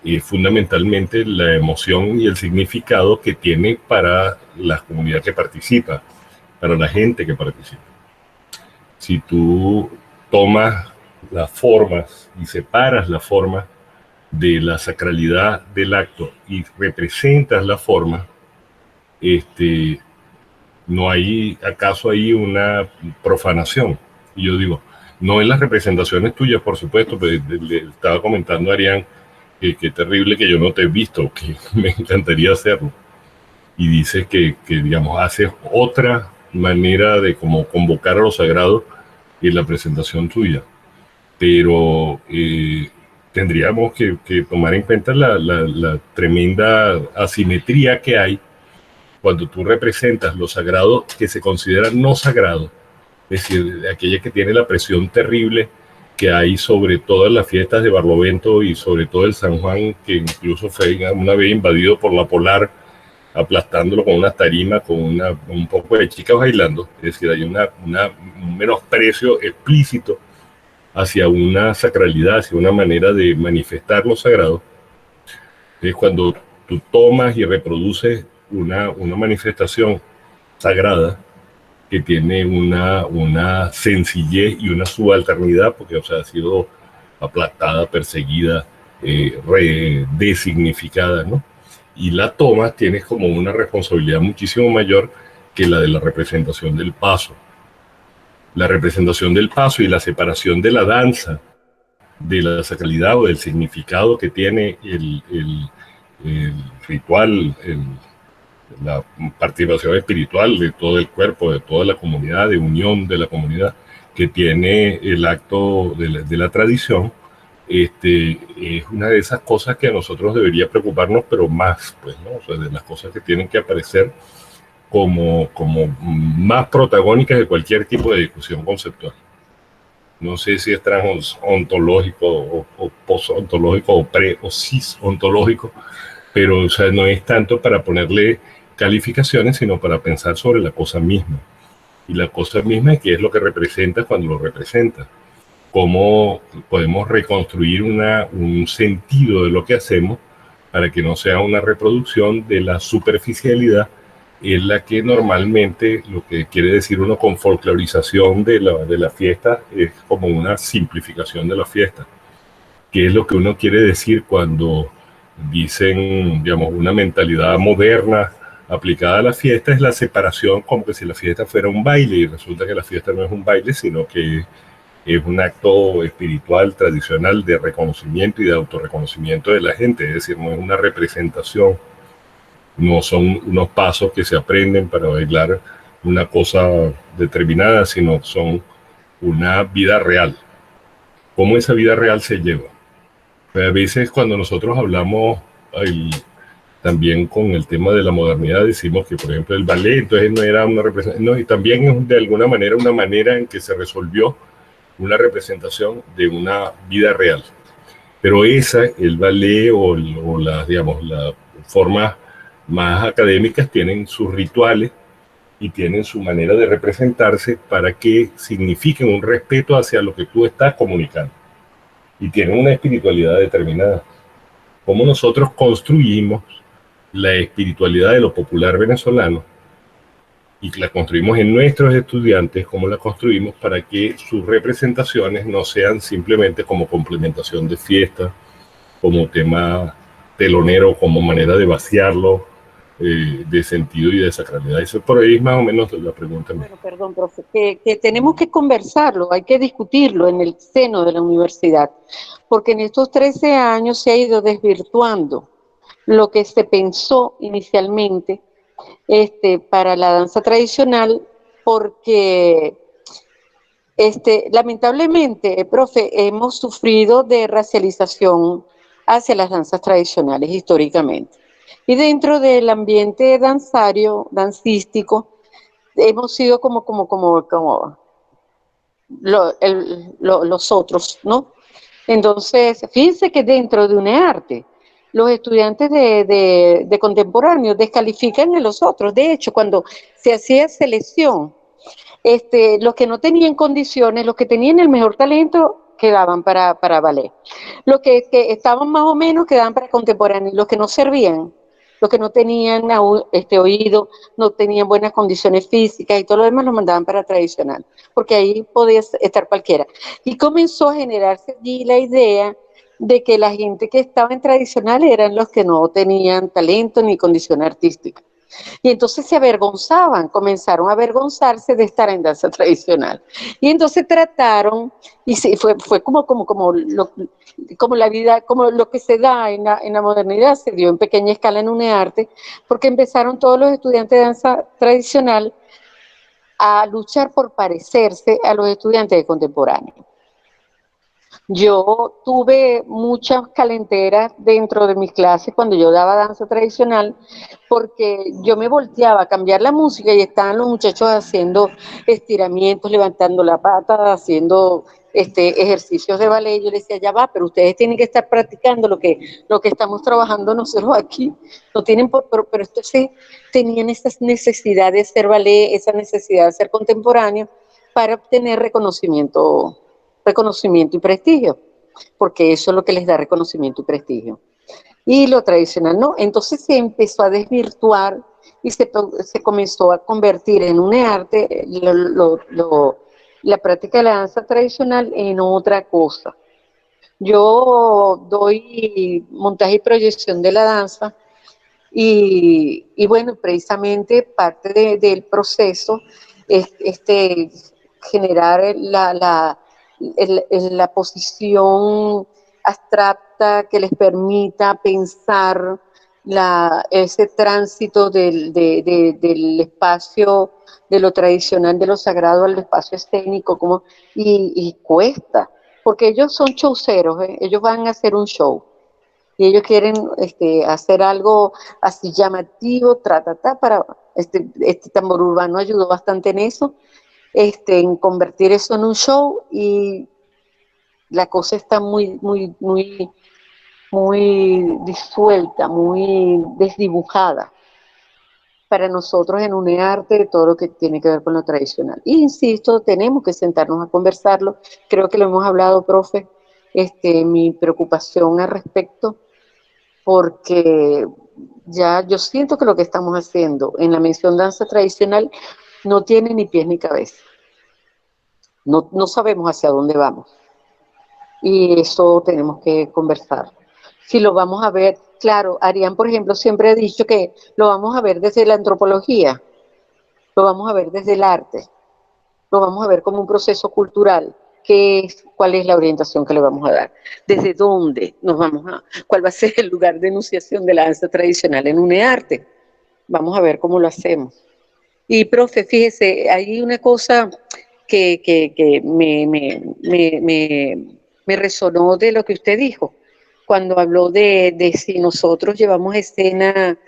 [SPEAKER 6] es fundamentalmente la emoción y el significado que tiene para la comunidad que participa, para la gente que participa. Si tú tomas las formas y separas las formas de la sacralidad del acto y representas la forma, no hay acaso ahí una profanación. Y yo digo, no en las representaciones tuyas, por supuesto, pero le estaba comentando a Arián que qué terrible que yo no te he visto, que me encantaría hacerlo. Y dices que digamos, haces otra manera de como convocar a lo sagrado en la presentación tuya. Pero tendríamos que tomar en cuenta la tremenda asimetría que hay cuando tú representas lo sagrado que se considera no sagrado, es decir, aquella que tiene la presión terrible que hay sobre todas las fiestas de Barlovento y sobre todo el San Juan, que incluso fue una vez invadido por la Polar, aplastándolo con una tarima, con un poco de chicas bailando. Es decir, hay un menosprecio explícito hacia una sacralidad, hacia una manera de manifestar lo sagrado. Es cuando tú tomas y reproduces una manifestación sagrada que tiene una sencillez y una subalternidad, porque o sea, ha sido aplastada, perseguida, designificada, ¿no? Y la tomas, tienes como una responsabilidad muchísimo mayor que la de la representación del paso. La representación del paso y la separación de la danza, de la sacralidad o del significado que tiene el ritual, la participación espiritual de todo el cuerpo, de toda la comunidad, de unión de la comunidad que tiene el acto de la tradición, es una de esas cosas que a nosotros debería preocuparnos, pero más, pues, ¿no? O sea, de las cosas que tienen que aparecer como más protagónicas de cualquier tipo de discusión conceptual. No sé si es transontológico o postontológico o pre o cisontológico, pero o sea, no es tanto para ponerle calificaciones, sino para pensar sobre la cosa misma. Y la cosa misma es qué es lo que representa cuando lo representa. Cómo podemos reconstruir un sentido de lo que hacemos para que no sea una reproducción de la superficialidad en la que normalmente lo que quiere decir uno con folclorización de la fiesta es como una simplificación de la fiesta. ¿Qué es lo que uno quiere decir cuando dicen, digamos, una mentalidad moderna aplicada a la fiesta? Es la separación, como que si la fiesta fuera un baile, y resulta que la fiesta no es un baile, sino que es un acto espiritual tradicional de reconocimiento y de autorreconocimiento de la gente, es decir, no es una representación, no son unos pasos que se aprenden para bailar una cosa determinada, sino son una vida real. ¿Cómo esa vida real se lleva? Pues a veces cuando nosotros hablamos también con el tema de la modernidad, decimos que, por ejemplo, el ballet entonces no era una representación, no, y también es de alguna manera en que se resolvió una representación de una vida real. Pero el ballet o digamos, las formas más académicas tienen sus rituales y tienen su manera de representarse para que signifiquen un respeto hacia lo que tú estás comunicando. Y tienen una espiritualidad determinada. Cómo nosotros construimos la espiritualidad de lo popular venezolano y la construimos en nuestros estudiantes, cómo la construimos para que sus representaciones no sean simplemente como complementación de fiesta, como tema telonero, como manera de vaciarlo de sentido y de sacralidad. Eso por ahí es más o menos la pregunta.
[SPEAKER 1] Bueno, perdón, profe, que tenemos que conversarlo, hay que discutirlo en el seno de la universidad, porque en estos 13 años se ha ido desvirtuando lo que se pensó inicialmente para la danza tradicional, porque lamentablemente, profe, hemos sufrido de racialización hacia las danzas tradicionales históricamente. Y dentro del ambiente dancístico, hemos sido como los otros, ¿no? Entonces, fíjense que dentro de UNEARTE, los estudiantes de contemporáneo descalifican a los otros. De hecho, cuando se hacía selección, los que no tenían condiciones, los que tenían el mejor talento, quedaban para ballet. Los que estaban más o menos quedaban para contemporáneo, y los que no servían Los que no tenían oído, no tenían buenas condiciones físicas y todo lo demás lo mandaban para tradicional, porque ahí podía estar cualquiera. Y comenzó a generarse allí la idea de que la gente que estaba en tradicional eran los que no tenían talento ni condición artística. Y entonces se avergonzaban, comenzaron a avergonzarse de estar en danza tradicional. Y entonces trataron, y fue como la vida, como lo que se da en la modernidad, se dio en pequeña escala en UNEARTE, porque empezaron todos los estudiantes de danza tradicional a luchar por parecerse a los estudiantes de contemporáneo. Yo tuve muchas calenteras dentro de mis clases cuando yo daba danza tradicional, porque yo me volteaba a cambiar la música y estaban los muchachos haciendo estiramientos, levantando la pata, haciendo ejercicios de ballet. Yo les decía, ya va, pero ustedes tienen que estar practicando lo que estamos trabajando nosotros aquí. No tienen pero entonces tenían esa necesidad de hacer ballet, esa necesidad de ser contemporáneo para obtener reconocimiento y prestigio, porque eso es lo que les da reconocimiento y prestigio. Y lo tradicional no. Entonces se empezó a desvirtuar y se comenzó a convertir en un arte la práctica de la danza tradicional en otra cosa. Yo doy montaje y proyección de la danza y bueno, precisamente parte del proceso es generar la posición abstracta que les permita pensar ese tránsito del espacio, de lo tradicional, de lo sagrado al espacio escénico, y cuesta, porque ellos son showceros, ellos van a hacer un show, y ellos quieren hacer algo así llamativo, para este tambor urbano ayudó bastante en eso, en convertir eso en un show, y la cosa está muy disuelta, muy desdibujada para nosotros en UNEARTE, todo lo que tiene que ver con lo tradicional. Y insisto, tenemos que sentarnos a conversarlo, creo que lo hemos hablado, profe, mi preocupación al respecto, porque ya yo siento que lo que estamos haciendo en la mención danza tradicional no tiene ni pies ni cabeza. No sabemos hacia dónde vamos. Y eso tenemos que conversar. Si lo vamos a ver, claro, Arián, por ejemplo, siempre ha dicho que lo vamos a ver desde la antropología, lo vamos a ver desde el arte, lo vamos a ver como un proceso cultural. ¿Cuál es la orientación que le vamos a dar? ¿Desde dónde cuál va a ser el lugar de enunciación de la danza tradicional en UNEARTE? Vamos a ver cómo lo hacemos. Y, profe, fíjese, hay una cosa que me resonó de lo que usted dijo, cuando habló de si nosotros llevamos escena,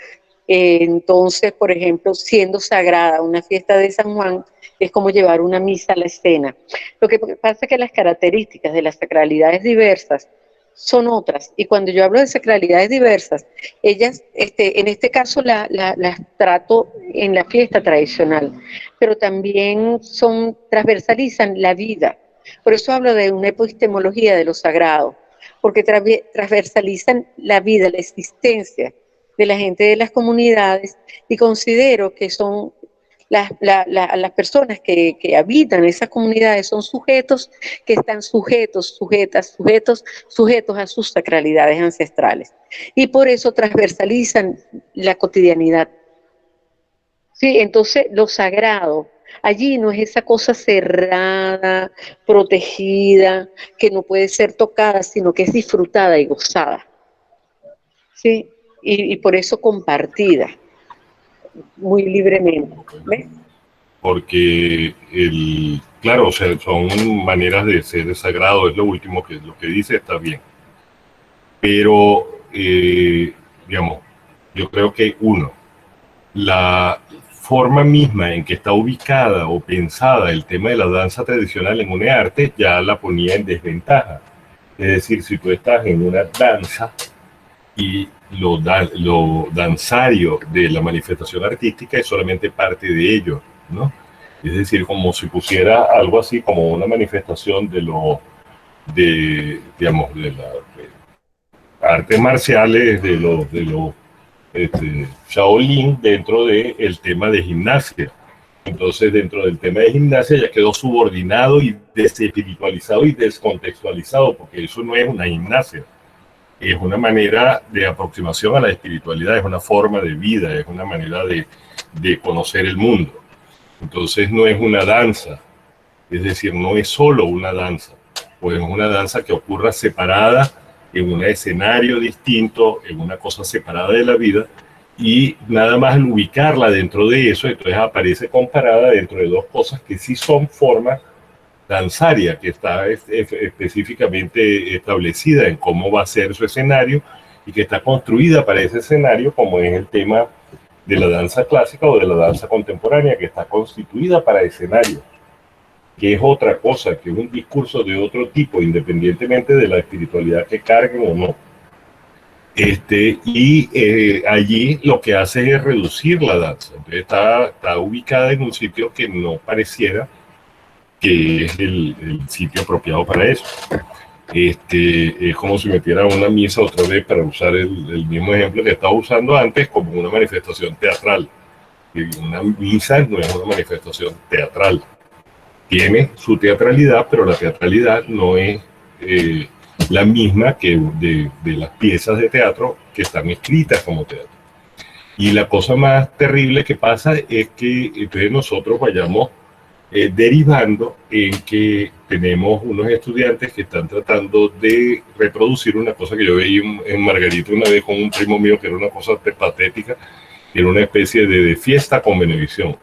[SPEAKER 1] entonces, por ejemplo, siendo sagrada una fiesta de San Juan, es como llevar una misa a la escena. Lo que pasa es que las características de las sacralidades diversas son otras, y cuando yo hablo de sacralidades diversas, ellas, en este caso las trato en la fiesta tradicional, pero también transversalizan la vida. Por eso hablo de una epistemología de lo sagrado, porque transversalizan la vida, la existencia de la gente de las comunidades, y considero que son las personas que habitan esas comunidades son sujetos que están sujetos a sus sacralidades ancestrales, y por eso transversalizan la cotidianidad. Sí, entonces lo sagrado allí no es esa cosa cerrada, protegida, que no puede ser tocada, sino que es disfrutada y gozada. Sí, y por eso compartida muy libremente. ¿Ves?
[SPEAKER 6] Porque claro, o sea, son maneras de ser sagrado, es lo último que lo que dice, está bien. Pero, digamos, yo creo que la forma misma en que está ubicada o pensada el tema de la danza tradicional en UNEARTE ya la ponía en desventaja. Es decir, si tú estás en una danza y lo danzario de la manifestación artística es solamente parte de ello, ¿no? Es decir, como si pusiera algo así como una manifestación de las artes marciales, de los Shaolin dentro del tema de gimnasia. Entonces, dentro del tema de gimnasia ya quedó subordinado y desespiritualizado y descontextualizado, porque eso no es una gimnasia, es una manera de aproximación a la espiritualidad, es una forma de vida, es una manera de conocer el mundo. Entonces, no es una danza, es decir, no es solo una danza, pues es una danza que ocurra separada en un escenario distinto, en una cosa separada de la vida, y nada más al ubicarla dentro de eso, entonces aparece comparada dentro de dos cosas que sí son formas danzarias, que está específicamente establecida en cómo va a ser su escenario y que está construida para ese escenario, como es el tema de la danza clásica o de la danza contemporánea, que está constituida para escenario, que es otra cosa, que es un discurso de otro tipo, independientemente de la espiritualidad que carguen o no. Allí lo que hace es reducir la danza. Entonces está ubicada en un sitio que no pareciera que es el sitio apropiado para eso. Es como si metiera una misa otra vez, para usar el mismo ejemplo que estaba usando antes, como una manifestación teatral. Y una misa no es una manifestación teatral. Tiene su teatralidad, pero la teatralidad no es la misma que de las piezas de teatro que están escritas como teatro. Y la cosa más terrible que pasa es que entonces nosotros vayamos derivando en que tenemos unos estudiantes que están tratando de reproducir una cosa que yo veía en Margarita una vez con un primo mío, que era una cosa patética, que era una especie de fiesta con Venevisión.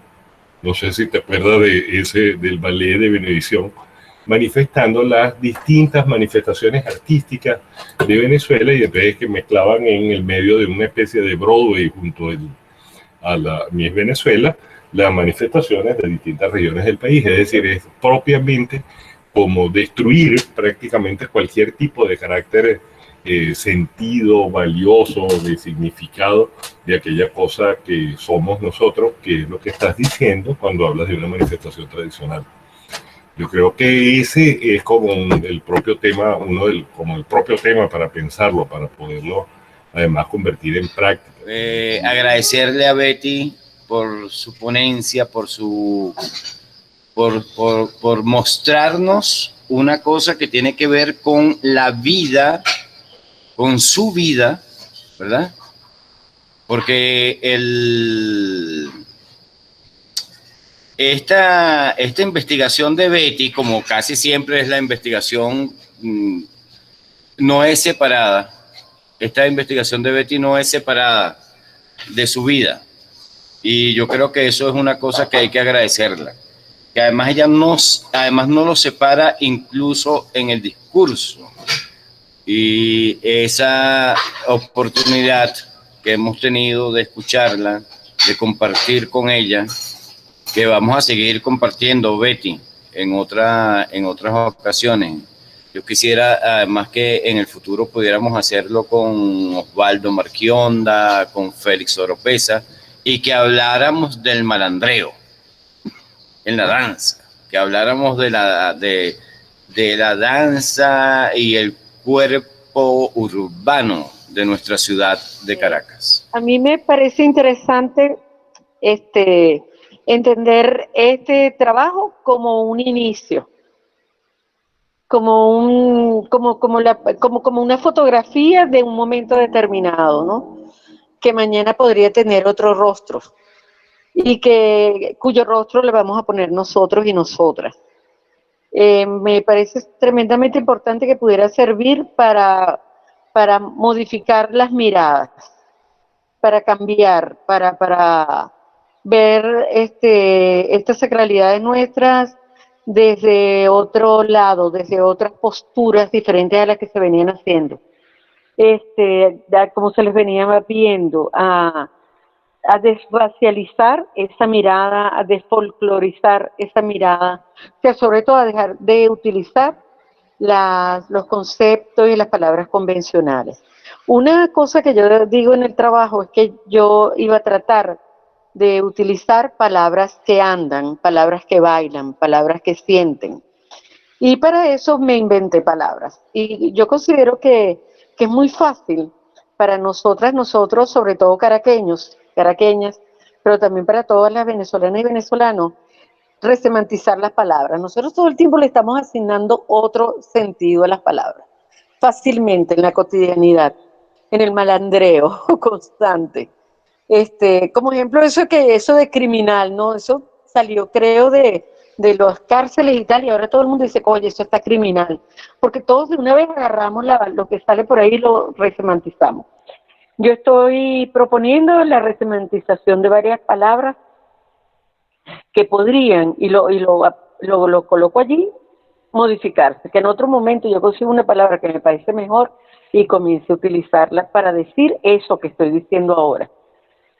[SPEAKER 6] No sé si te acuerdas del ballet de Venevisión, manifestando las distintas manifestaciones artísticas de Venezuela, y después que mezclaban en el medio de una especie de Broadway junto a la Miss Venezuela las manifestaciones de distintas regiones del país. Es decir, es propiamente como destruir prácticamente cualquier tipo de carácter sentido, valioso, de significado de aquella cosa que somos nosotros, que es lo que estás diciendo cuando hablas de una manifestación tradicional. Yo creo que ese es como el propio tema, como el propio tema para pensarlo, para poderlo además convertir en práctica.
[SPEAKER 4] Agradecerle a Betty por su ponencia, por mostrarnos una cosa que tiene que ver con la vida, con su vida, ¿verdad? Porque esta investigación de Betty, como casi siempre es la investigación, no es separada. Esta investigación de Betty no es separada de su vida. Y yo creo que eso es una cosa que hay que agradecerla. Que además ella no lo separa incluso en el discurso. Y esa oportunidad que hemos tenido de escucharla, de compartir con ella, que vamos a seguir compartiendo, Betty, en otras ocasiones. Yo quisiera además que en el futuro pudiéramos hacerlo con Osvaldo Marquionda, con Félix Oropesa, y que habláramos del malandreo en la danza, que habláramos de la danza y el cuerpo urbano de nuestra ciudad de Caracas.
[SPEAKER 1] A mí me parece interesante entender este trabajo como un inicio, como una fotografía de un momento determinado, ¿no? Que mañana podría tener otro rostro y cuyo rostro le vamos a poner nosotros y nosotras. Me parece tremendamente importante que pudiera servir para modificar las miradas, para cambiar, para ver estas sacralidades nuestras desde otro lado, desde otras posturas diferentes a las que se venían haciendo. Como se les venía viendo, a desracializar esa mirada, a desfolclorizar esa mirada, o sea, sobre todo a dejar de utilizar los conceptos y las palabras convencionales. Una cosa que yo digo en el trabajo es que yo iba a tratar de utilizar palabras que andan, palabras que bailan, palabras que sienten. Y para eso me inventé palabras. Y yo considero que es muy fácil para nosotras, nosotros, sobre todo caraqueños, caraqueñas, pero también para todas las venezolanas y venezolanos, resemantizar las palabras. Nosotros todo el tiempo le estamos asignando otro sentido a las palabras, fácilmente en la cotidianidad, en el malandreo constante. Como ejemplo, eso de criminal, ¿no? Eso salió, creo, de las cárceles y tal, y ahora todo el mundo dice, oye, eso está criminal, porque todos de una vez agarramos lo que sale por ahí y lo resemantizamos. Yo estoy proponiendo la resemantización de varias palabras que podrían, y lo coloco allí, modificarse, que en otro momento yo consigo una palabra que me parece mejor y comience a utilizarla para decir eso que estoy diciendo ahora.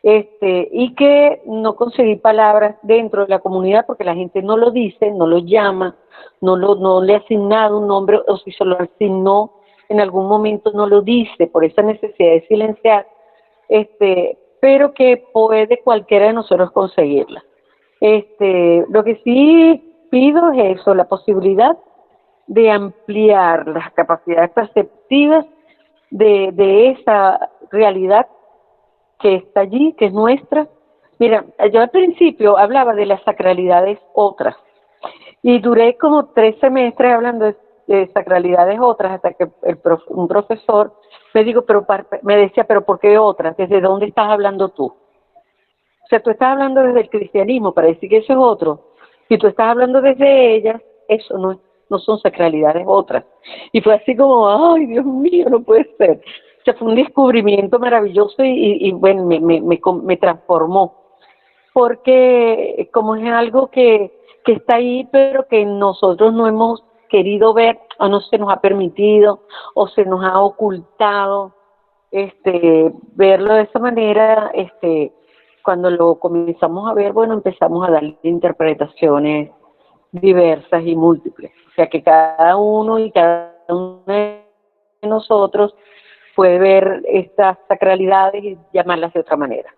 [SPEAKER 1] Y que no conseguí palabras dentro de la comunidad porque la gente no lo dice, no lo llama, no le ha asignado un nombre, o si se lo asignó en algún momento no lo dice por esa necesidad de silenciar, pero que puede cualquiera de nosotros conseguirla. Lo que sí pido es eso, la posibilidad de ampliar las capacidades perceptivas de esa realidad que está allí, que es nuestra. Mira, yo al principio hablaba de las sacralidades otras y duré como 3 semestres hablando de sacralidades otras hasta que un profesor me decía, pero ¿por qué otras? ¿Desde dónde estás hablando tú? O sea, tú estás hablando desde el cristianismo para decir que eso es otro. Si tú estás hablando desde ellas, eso no son sacralidades otras. Y fue así como, ay, Dios mío, no puede ser. O sea, fue un descubrimiento maravilloso y bueno, me transformó. Porque como es algo que está ahí, pero que nosotros no hemos querido ver, o no se nos ha permitido, o se nos ha ocultado, verlo de esa manera, cuando lo comenzamos a ver, bueno, empezamos a darle interpretaciones diversas y múltiples. O sea, que cada uno y cada uno de nosotros puede ver estas sacralidades y llamarlas de otra manera.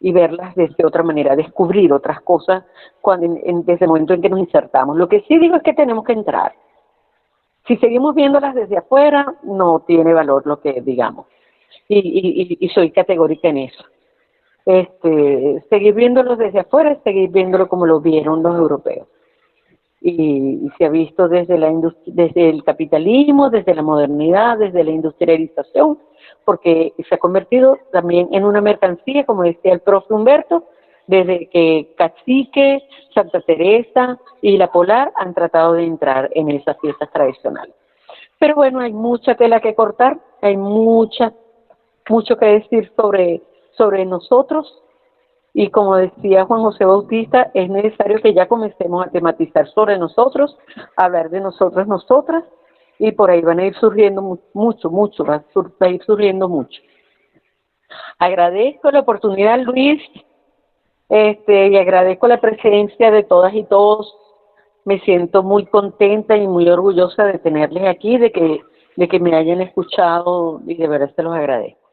[SPEAKER 1] Y verlas de otra manera, descubrir otras cosas desde el momento en que nos insertamos. Lo que sí digo es que tenemos que entrar. Si seguimos viéndolas desde afuera, no tiene valor lo que digamos. Y soy categórica en eso. Seguir viéndolos desde afuera es seguir viéndolo como lo vieron los europeos. Y se ha visto desde el capitalismo, desde la modernidad, desde la industrialización, porque se ha convertido también en una mercancía, como decía el profe Humberto, desde que Cacique, Santa Teresa y la Polar han tratado de entrar en esas fiestas tradicionales. Pero bueno, hay mucha tela que cortar, hay mucho que decir sobre nosotros, y como decía Juan José Bautista, es necesario que ya comencemos a tematizar sobre nosotros, a hablar de nosotras, y por ahí van a ir surgiendo mucho, va a ir surgiendo mucho. Agradezco la oportunidad, Luis, y agradezco la presencia de todas y todos. Me siento muy contenta y muy orgullosa de tenerles aquí, de que me hayan escuchado, y de verdad se los agradezco.